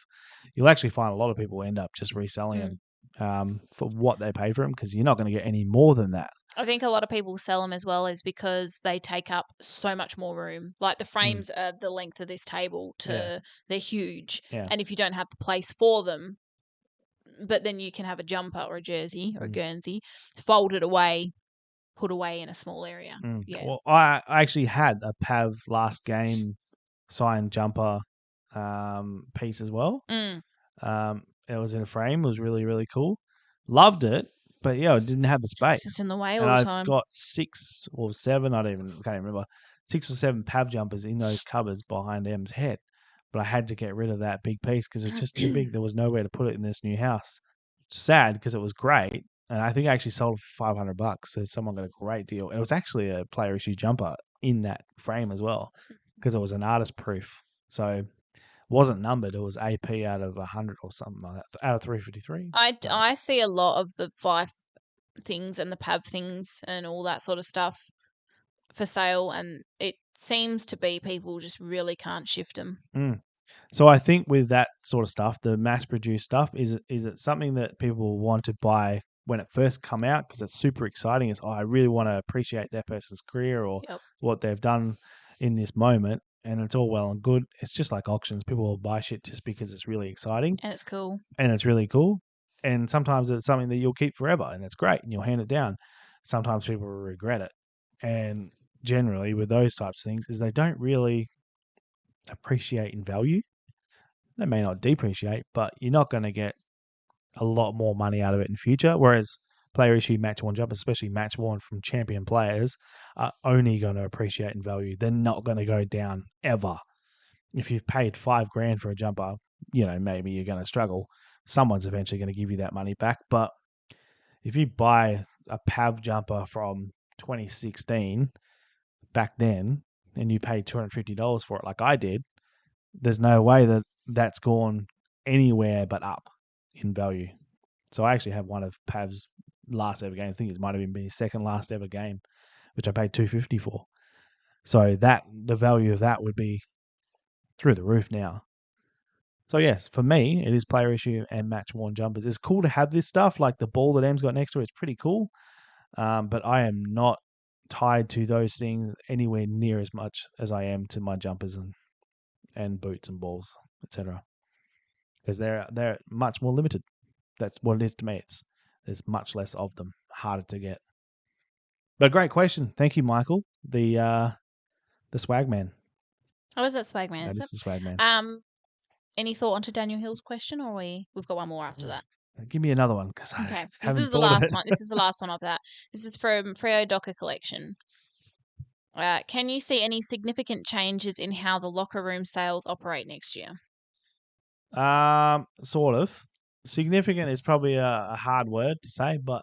You'll actually find a lot of people end up just reselling them for what they pay for them, because you're not going to get any more than that. I think a lot of people sell them as well is because they take up so much more room. Like the frames are the length of this table they're huge. Yeah. And if you don't have the place for them, but then you can have a jumper or a jersey or a Guernsey folded away, put away in a small area. Yeah. Well, I actually had a PAV last game signed jumper piece as well. It was in a frame. It was really, really cool. Loved it, but yeah, it didn't have the space. It's just in the way all and the I've time. got 6 or 7, can't even remember, 6 or 7 PAV jumpers in those cupboards behind M's head. But I had to get rid of that big piece because it's just too big. There was nowhere to put it in this new house. Sad because it was great. And I think I actually sold it for $500. So someone got a great deal. It was actually a player issue jumper in that frame as well, because it was an artist proof. So it wasn't numbered. It was AP out of 100 or something like that, out of 353. I see a lot of the Fife things and the PAV things and all that sort of stuff for sale, and it seems to be people just really can't shift them. So I think with that sort of stuff, the mass-produced stuff, is it something that people want to buy when it first come out because it's super exciting? It's, I really want to appreciate that person's career or what they've done in this moment, and it's all well and good. It's just like auctions. People will buy shit just because it's really exciting. And it's cool. And it's really cool. And sometimes it's something that you'll keep forever, and it's great, and you'll hand it down. Sometimes people will regret it. And generally with those types of things is they don't really appreciate in value. They may not depreciate, but you're not going to get a lot more money out of it in future. Whereas player issue match worn jumpers, especially match worn from champion players, are only going to appreciate in value. They're not going to go down ever. If you've paid $5,000 for a jumper, maybe you're going to struggle. Someone's eventually going to give you that money back. But if you buy a PAV jumper from 2016 back then, and you paid $250 for it like I did, there's no way that that's gone anywhere but up in value. So I actually have one of PAV's last ever games. I think it might have been his second last ever game, which I paid $250 for. So the value of that would be through the roof now. So yes, for me, it is player issue and match worn jumpers. It's cool to have this stuff, like the ball that Em's got next to it. It's pretty cool. But I am not tied to those things anywhere near as much as I am to my jumpers and boots and balls, etc. Because they're much more limited. That's what it is to me. There's much less of them, harder to get. But great question, thank you, Michael. The swag man. Oh, is that swag man? That is the swag man. Any thought onto Daniel Hill's question, or we've got one more after that? Give me another one because okay. This is the last one. This is the last one of that. This is from Freo Docker Collection. Can you see any significant changes in how the locker room sales operate next year? Sort of. Significant is probably a hard word to say, but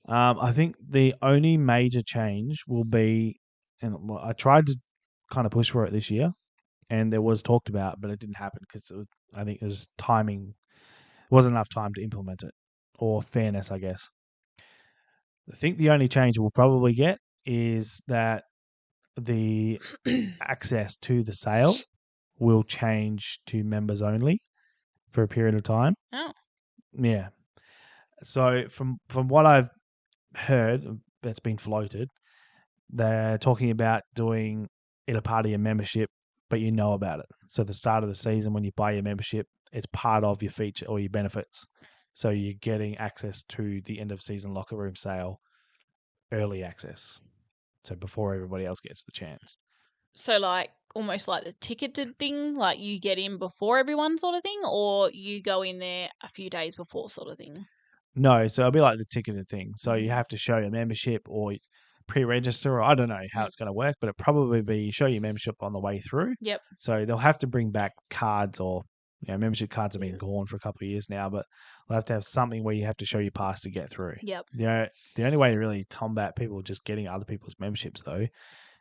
I think the only major change will be, and I tried to kind of push for it this year, and there was talked about, but it didn't happen because I think there's timing. Wasn't enough time to implement it, or fairness, I guess. I think the only change we'll probably get is that the access to the sale will change to members only for a period of time. Oh. Yeah. So from what I've heard that's been floated, they're talking about doing it a part of your membership, but you know about it. So the start of the season when you buy your membership, it's part of your feature or your benefits. So you're getting access to the end of season locker room sale early access. So before everybody else gets the chance. So like almost like the ticketed thing, like you get in before everyone sort of thing, or you go in there a few days before sort of thing? No, so it'll be like the ticketed thing. So you have to show your membership or pre-register, or I don't know how it's going to work, but it'll probably be show your membership on the way through. Yep. So they'll have to bring back cards, or membership cards have been gone for a couple of years now, but they'll have to have something where you have to show your pass to get through. Yep. The only way to really combat people just getting other people's memberships though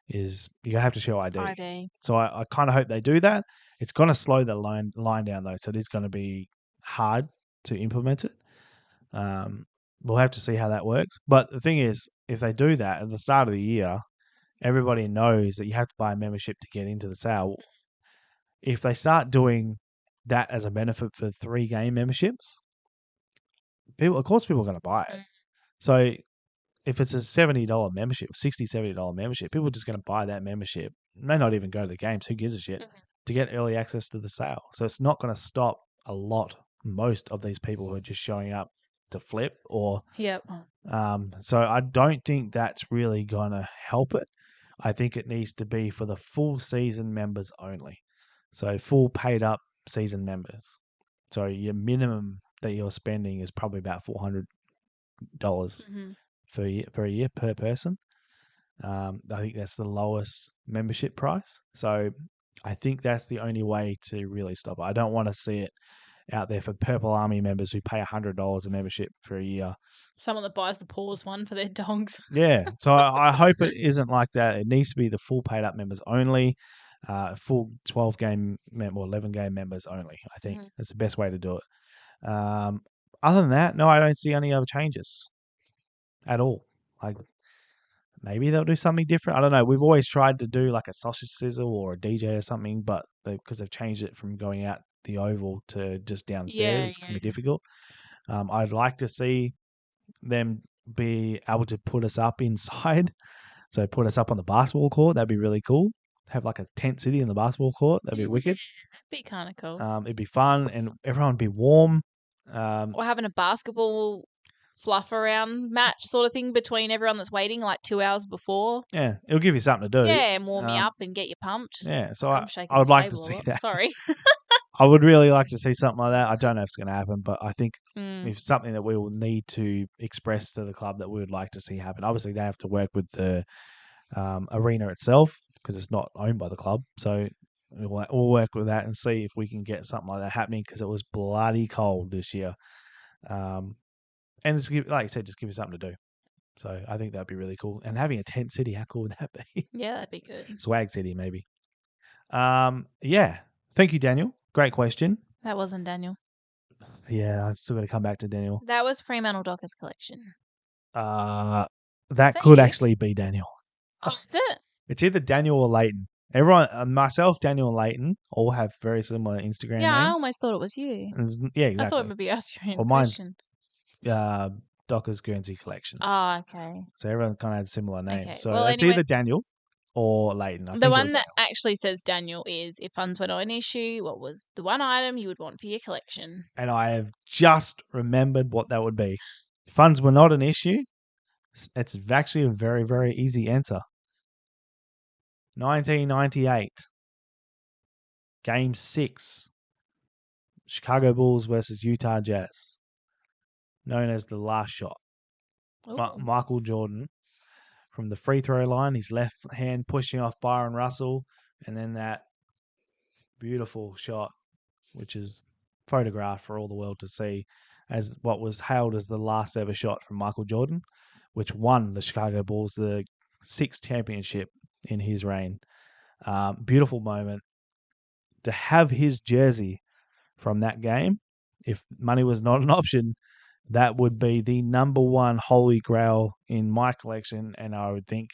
is you have to show ID. ID. So I kind of hope they do that. It's going to slow the line down though, so it is going to be hard to implement it. We'll have to see how that works. But the thing is, if they do that at the start of the year, everybody knows that you have to buy a membership to get into the sale. If they start doing that as a benefit for 3 game memberships, people are going to buy it. So if it's a $70 membership, $70 membership, people are just going to buy that membership. May not even go to the games. Who gives a shit? To get early access to the sale. So it's not going to stop most of these people who are just showing up to flip or Yep. So I don't think that's really going to help it. I think it needs to be for the full season members only. So full paid up season members. So your minimum that you're spending is probably about $400 per year per person. I think that's the lowest membership price. So I think that's the only way to really stop it. I don't want to see it out there for Purple Army members who pay $100 a membership for a year. Someone that buys the paws one for their dogs. Yeah, so I hope it isn't like that. It needs to be the full paid up members only, full 12 game or 11 game members only. I think that's the best way to do it. Other than that, no, I don't see any other changes at all. Like maybe they'll do something different. I don't know. We've always tried to do like a sausage sizzle or a DJ or something, but because they've changed it from going out the oval to just downstairs, it's going to be difficult. I'd like to see them be able to put us up inside. So put us up on the basketball court. That'd be really cool. Have like a tent city in the basketball court. That'd be wicked. Be kind of cool. It'd be fun and everyone would be warm. Or having a basketball fluff around match sort of thing between everyone that's waiting like 2 hours before. Yeah, it'll give you something to do. Yeah, and warm you up and get you pumped. Yeah, so I I would like to see that. Sorry. I would really like to see something like that. I don't know if it's going to happen, but I think it's something that we will need to express to the club that we would like to see happen. Obviously, they have to work with the arena itself because it's not owned by the club. So we'll work with that and see if we can get something like that happening because it was bloody cold this year. And it's, like you said, just give you something to do. So I think that'd be really cool. And having a tent city, how cool would that be? Yeah, that'd be good. Swag city, maybe. Yeah. Thank you, Daniel. Great question. That wasn't Daniel. Yeah, I've still got to come back to Daniel. That was Fremantle Dockers collection. That you? could actually be Daniel. Oh, is it? It's either Daniel or Leighton. Everyone, myself, Daniel, and Leighton all have very similar Instagram names. I almost thought it was you. Yeah, exactly. I thought it would be Australian Well, mine's collection. Dockers Guernsey collection. Oh, okay. So everyone kind of had similar names. Okay. So Well, it's either Daniel or Leighton. The one that actually says Daniel is, if funds were not an issue, what was the one item you would want for your collection? And I have just remembered what that would be. If funds were not an issue, it's actually a very, very easy answer. 1998. Game 6. Chicago Bulls versus Utah Jazz. Known as the last shot. Michael Jordan from the free throw line, his left hand pushing off Byron Russell, and then that beautiful shot, which is photographed for all the world to see, as what was hailed as the last ever shot from Michael Jordan, which won the Chicago Bulls the 6th championship in his reign. Beautiful moment. To have his jersey from that game, if money was not an option, that would be the number one holy grail in my collection, and I would think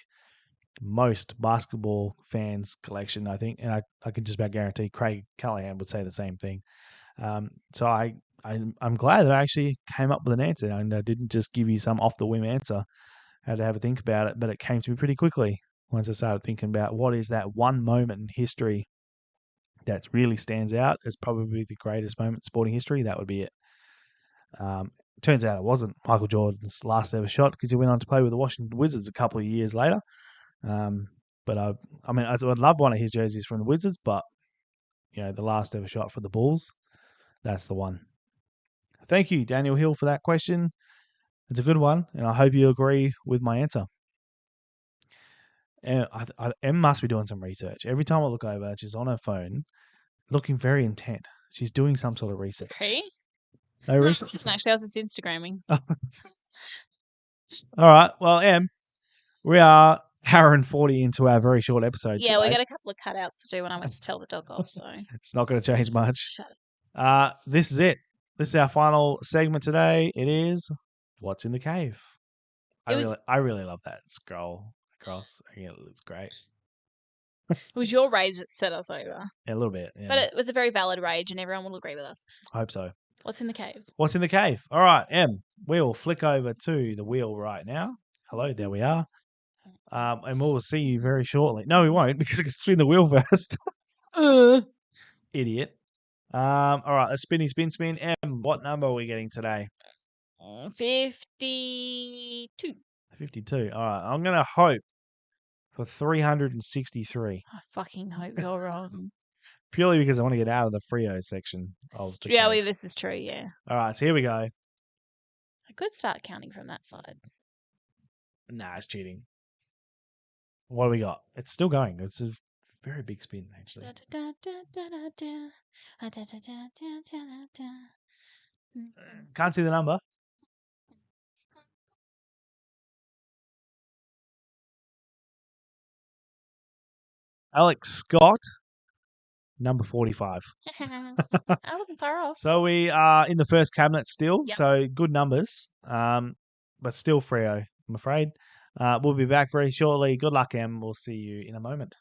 most basketball fans' collection, I think, and I can just about guarantee Craig Callahan would say the same thing. So I'm glad that I actually came up with an answer, and I didn't just give you some off-the-whim answer. I had to have a think about it, but it came to me pretty quickly once I started thinking about what is that one moment in history that really stands out as probably the greatest moment in sporting history. That would be it. Turns out it wasn't Michael Jordan's last ever shot because he went on to play with the Washington Wizards a couple of years later. But I'd love one of his jerseys from the Wizards, but the last ever shot for the Bulls, that's the one. Thank you, Daniel Hill, for that question. It's a good one, and I hope you agree with my answer. Em must be doing some research. Every time I look over, she's on her phone, looking very intent. She's doing some sort of research. Hey? No research? Actually, I was just Instagramming. All right. Well, Em, we are hour and 40 into our very short episode. Yeah, today. we got a couple of cutouts to do when I went to tell the dog off, so It's not going to change much. shut it. This is it. This is our final segment today. It is What's in the Cave. I really love that scroll across. I think it looks great. It was your rage that set us over. Yeah, a little bit. Yeah. But it was a very valid rage, and everyone will agree with us. I hope so. What's in the cave? What's in the cave? All right, Em, we'll flick over to the wheel right now. Hello, there we are. And we'll see you very shortly. No, we won't because I can spin the wheel first. Idiot. All right, let's spin. Em, what number are we getting today? 52. 52. All right, I'm going to hope for 363. I fucking hope you're wrong. Purely because I want to get out of the Frio section. This is true, yeah. All right, so here we go. I could start counting from that side. Nah, it's cheating. What do we got? It's still going. It's a very big spin, actually. Can't see the number. Alex Scott, number 45. I wasn't far off. So we are in the first cabinet still. Yep. So good numbers, but still Freo, I'm afraid. We'll be back very shortly. Good luck, Em. We'll see you in a moment.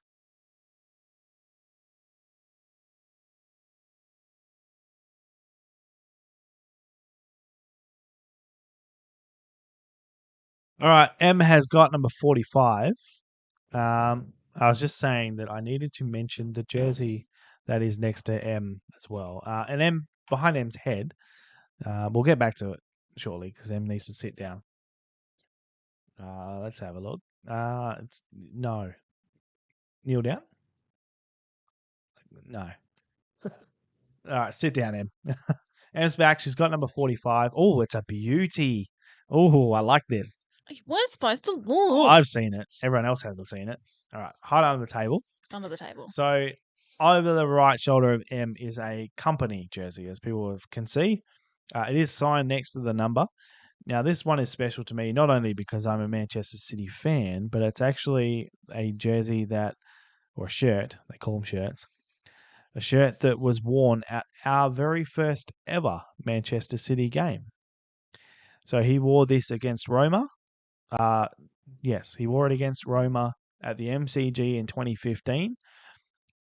All right, Em has got number 45. I was just saying that I needed to mention the jersey that is next to M as well. And M, behind M's head, we'll get back to it shortly because M needs to sit down. Let's have a look. No. Kneel down? No. All right, sit down, M. M's back. She's got number 45. Oh, it's a beauty. Oh, I like this. We're supposed to look. I've seen it. Everyone else hasn't seen it. All right, hide under the table. Under the table. So over the right shoulder of M is a company jersey, as people can see. It is signed next to the number. Now, this one is special to me, not only because I'm a Manchester City fan, but it's actually a jersey or a shirt, they call them shirts, a shirt that was worn at our very first ever Manchester City game. So he wore this against Roma. Yes, he wore it against Roma at the MCG in 2015.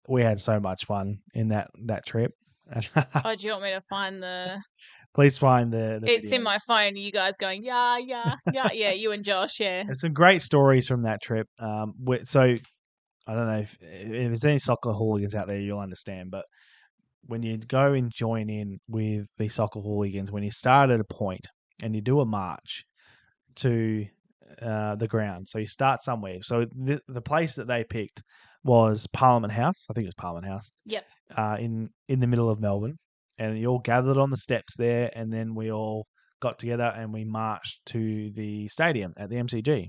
We had so much fun in that trip. Oh, do you want me to find the... Please find the It's videos. in my phone. You guys going, yeah, you and Josh, yeah. There's some great stories from that trip. So I don't know if there's any soccer hooligans out there, you'll understand. But when you go and join in with the soccer hooligans, when you start at a point and you do a march to the ground. So you start somewhere. So the place that they picked was Parliament House. I think it was Parliament House. Yep. In the middle of Melbourne. And you all gathered on the steps there, and then we all got together and we marched to the stadium at the MCG.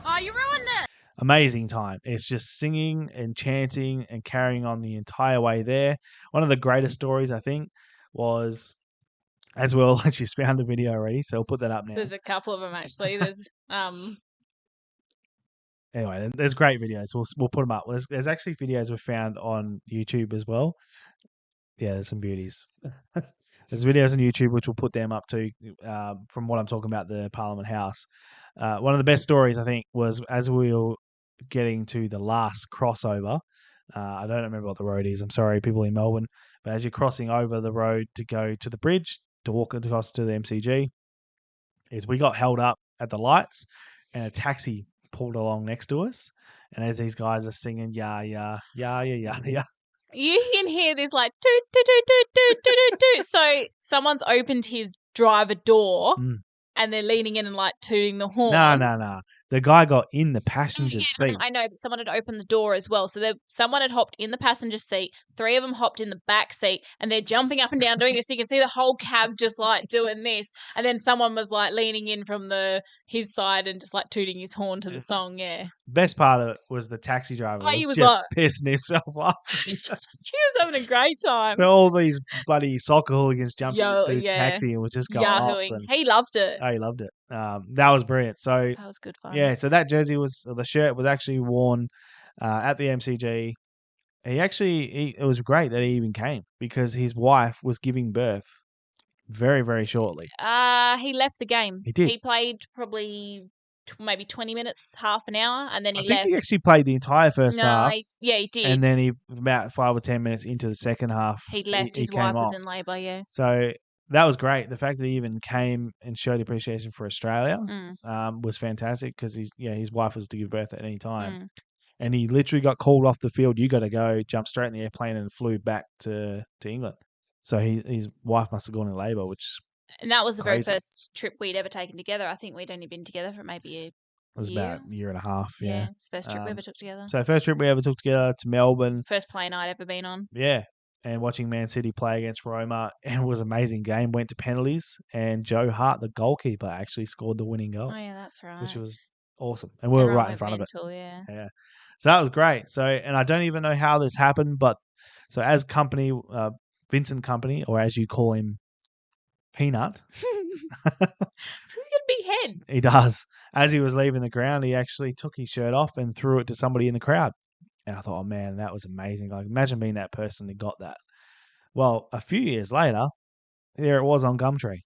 Oh, you ruined it. Amazing time. It's just singing and chanting and carrying on the entire way there. One of the greatest stories, I think, was, as well, she's found the video already, so we'll put that up now. There's a couple of them, actually. There's Anyway, there's great videos. We'll put them up. There's actually videos we found on YouTube as well. Yeah, there's some beauties. There's videos on YouTube which we'll put them up to from what I'm talking about, the Parliament House. One of the best stories, I think, was as we were getting to the last crossover. I don't remember what the road is. I'm sorry, people in Melbourne. But as you're crossing over the road to go to the bridge, to walk across to the MCG, is we got held up at the lights and a taxi pulled along next to us. And as these guys are singing, yeah, yeah, yeah, yeah, yeah, yeah. You can hear this like toot, toot, toot, toot, toot, toot, toot. So someone's opened his driver door and they're leaning in and like tooting the horn. No. The guy got in the passenger seat. I know, but someone had opened the door as well. So someone had hopped in the passenger seat. 3 of them hopped in the back seat and they're jumping up and down doing this. You can see the whole cab just like doing this. And then someone was like leaning in from his side and just like tooting his horn to the song. Yeah. Best part of it was the taxi driver Oh, he was just like pissing himself off. he was having a great time. So all these bloody soccer hooligans jumped in this dude's taxi and was just going off. And, he loved it. Oh, he loved it. That was brilliant. So that was good fun. Yeah, so that the shirt was actually worn at the MCG. It was great that he even came because his wife was giving birth very, very shortly. He left the game. He did. He played probably maybe 20 minutes, half an hour, and then he left. I think he actually played the entire first half. He did. And then about 5 or 10 minutes into the second half, he left. His wife was in labour, yeah. So that was great. The fact that he even came and showed appreciation for Australia was fantastic because his wife was to give birth at any time. And he literally got called off the field. You got to go, jumped straight in the airplane and flew back to England. So his wife must have gone in labour, and that was the very first trip we'd ever taken together. I think we'd only been together for maybe a year. It was about a year and a half, yeah. It's the first trip we ever took together. So first trip we ever took together to Melbourne. First plane I'd ever been on. Yeah. And watching Man City play against Roma, and it was an amazing game. Went to penalties, and Joe Hart, the goalkeeper, actually scored the winning goal. Oh, yeah, that's right. Which was awesome. And we were right in front of it. Yeah. So that was great. So, and I don't even know how this happened, but so as company, Vincent Company, or as you call him, Peanut. He's got a big head. He does. As he was leaving the ground, he actually took his shirt off and threw it to somebody in the crowd. And I thought, oh man, that was amazing. Like, imagine being that person who got that. Well, a few years later, there it was on Gumtree.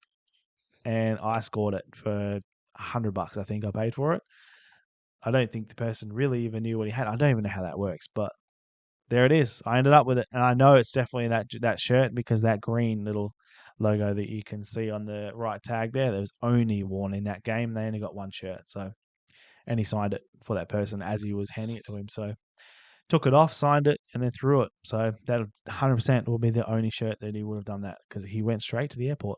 And I scored it for $100, I think I paid for it. I don't think the person really even knew what he had. I don't even know how that works, but there it is. I ended up with it. And I know it's definitely that shirt because that green little logo that you can see on the right tag there, that was only worn in that game. They only got one shirt. So, and he signed it for that person as he was handing it to him. So, took it off, signed it, and then threw it. So that 100% will be the only shirt that he would have done that because he went straight to the airport.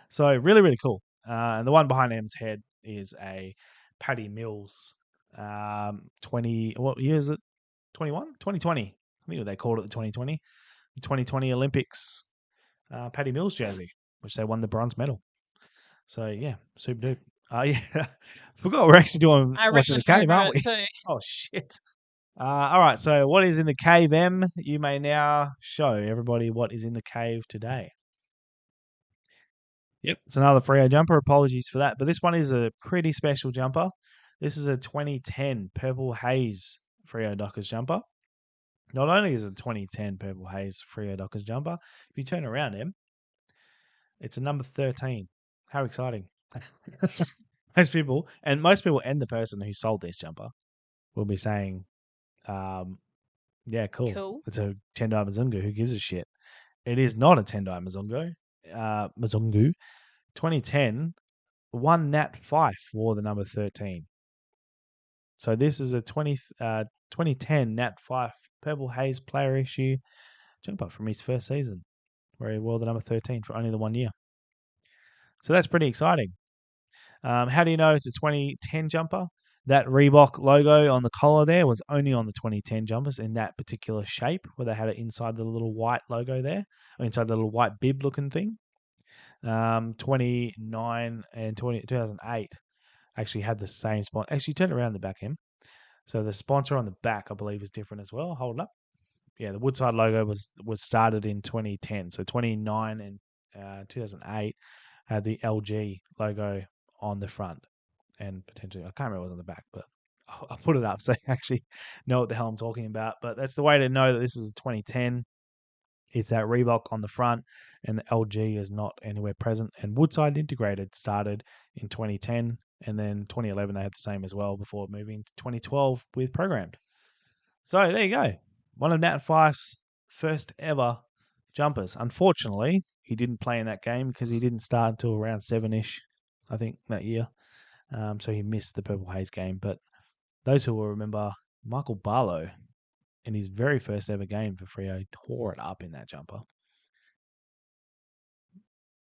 So really, really cool. And the one behind him's head is a Paddy Mills 20, what year is it? 21? 2020. I think they called it the 2020. The 2020 Olympics Paddy Mills jersey, which they won the bronze medal. So yeah, super dupe. Yeah. Forgot we're actually doing What's in the Cave, aren't we? Oh, shit. All right, so what is in the cave, Em? You may now show everybody what is in the cave today. Yep, it's another Freo jumper. Apologies for that, but this one is a pretty special jumper. This is a 2010 Purple Haze Freo Dockers jumper. Not only is it a 2010 Purple Haze Freo Dockers jumper, if you turn around, Em, it's a number 13. How exciting. Most people and the person who sold this jumper will be saying, yeah, cool. It's a Tendai Mzungu. Who gives a shit? It is not a Tendai Mzungu. 2010, one Nat Fife wore the number 13. So this is a 2010 Nat Fife Purple Haze player issue jumper from his first season, where he wore the number 13 for only the 1 year. So that's pretty exciting. How do you know it's a 2010 jumper? That Reebok logo on the collar there was only on the 2010 jumpers in that particular shape where they had it inside the little white logo there, or inside the little white bib looking thing. 29 and 2008 actually had the same sponsor. Actually, turn it around the back, Em. So the sponsor on the back, I believe, is different as well. Hold up. Yeah, the Woodside logo was started in 2010. So 29 and 2008 had the LG logo on the front. And potentially, I can't remember what was on the back, but I'll put it up so you actually know what the hell I'm talking about. But that's the way to know that this is a 2010. It's that Reebok on the front, and the LG is not anywhere present. And Woodside Integrated started in 2010, and then 2011 they had the same as well before moving to 2012 with Programmed. So there you go. One of Nat Fyfe's first ever jumpers. Unfortunately, he didn't play in that game because he didn't start until around 7-ish, I think, that year. So he missed the Purple Haze game. But those who will remember, Michael Barlow, in his very first ever game for Freo, tore it up in that jumper.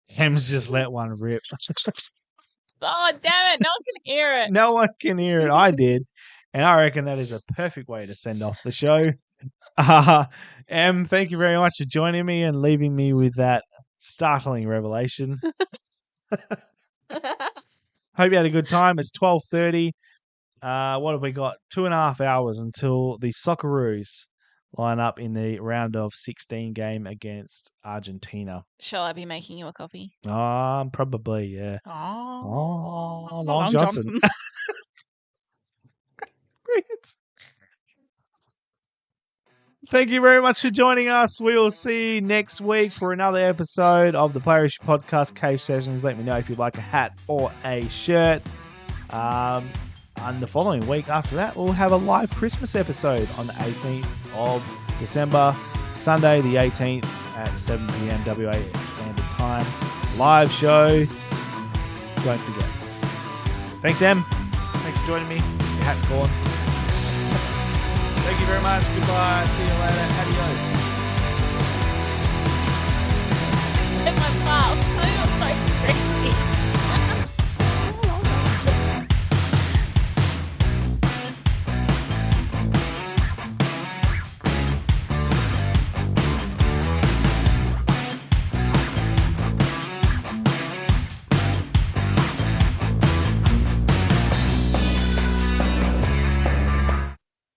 Hems just let one rip. Oh, damn it. No one can hear it. No one can hear it. I did. And I reckon that is a perfect way to send off the show. Em, thank you very much for joining me and leaving me with that startling revelation. Hope you had a good time. It's 12:30. What have we got? 2.5 hours until the Socceroos line up in the round of 16 game against Argentina. Shall I be making you a coffee? Probably, yeah. Oh, Long Johnson. Thank you very much for joining us. We will see you next week for another episode of the Player Issue Podcast Cave Sessions. Let me know if you'd like a hat or a shirt. And the following week after that, we'll have a live Christmas episode on the 18th of December, Sunday the 18th at 7 p.m. WA Standard Time. Live show. Don't forget. Thanks, Em. Thanks for joining me. Your hat's gone. Thank you very much. Goodbye. See you later. Adios.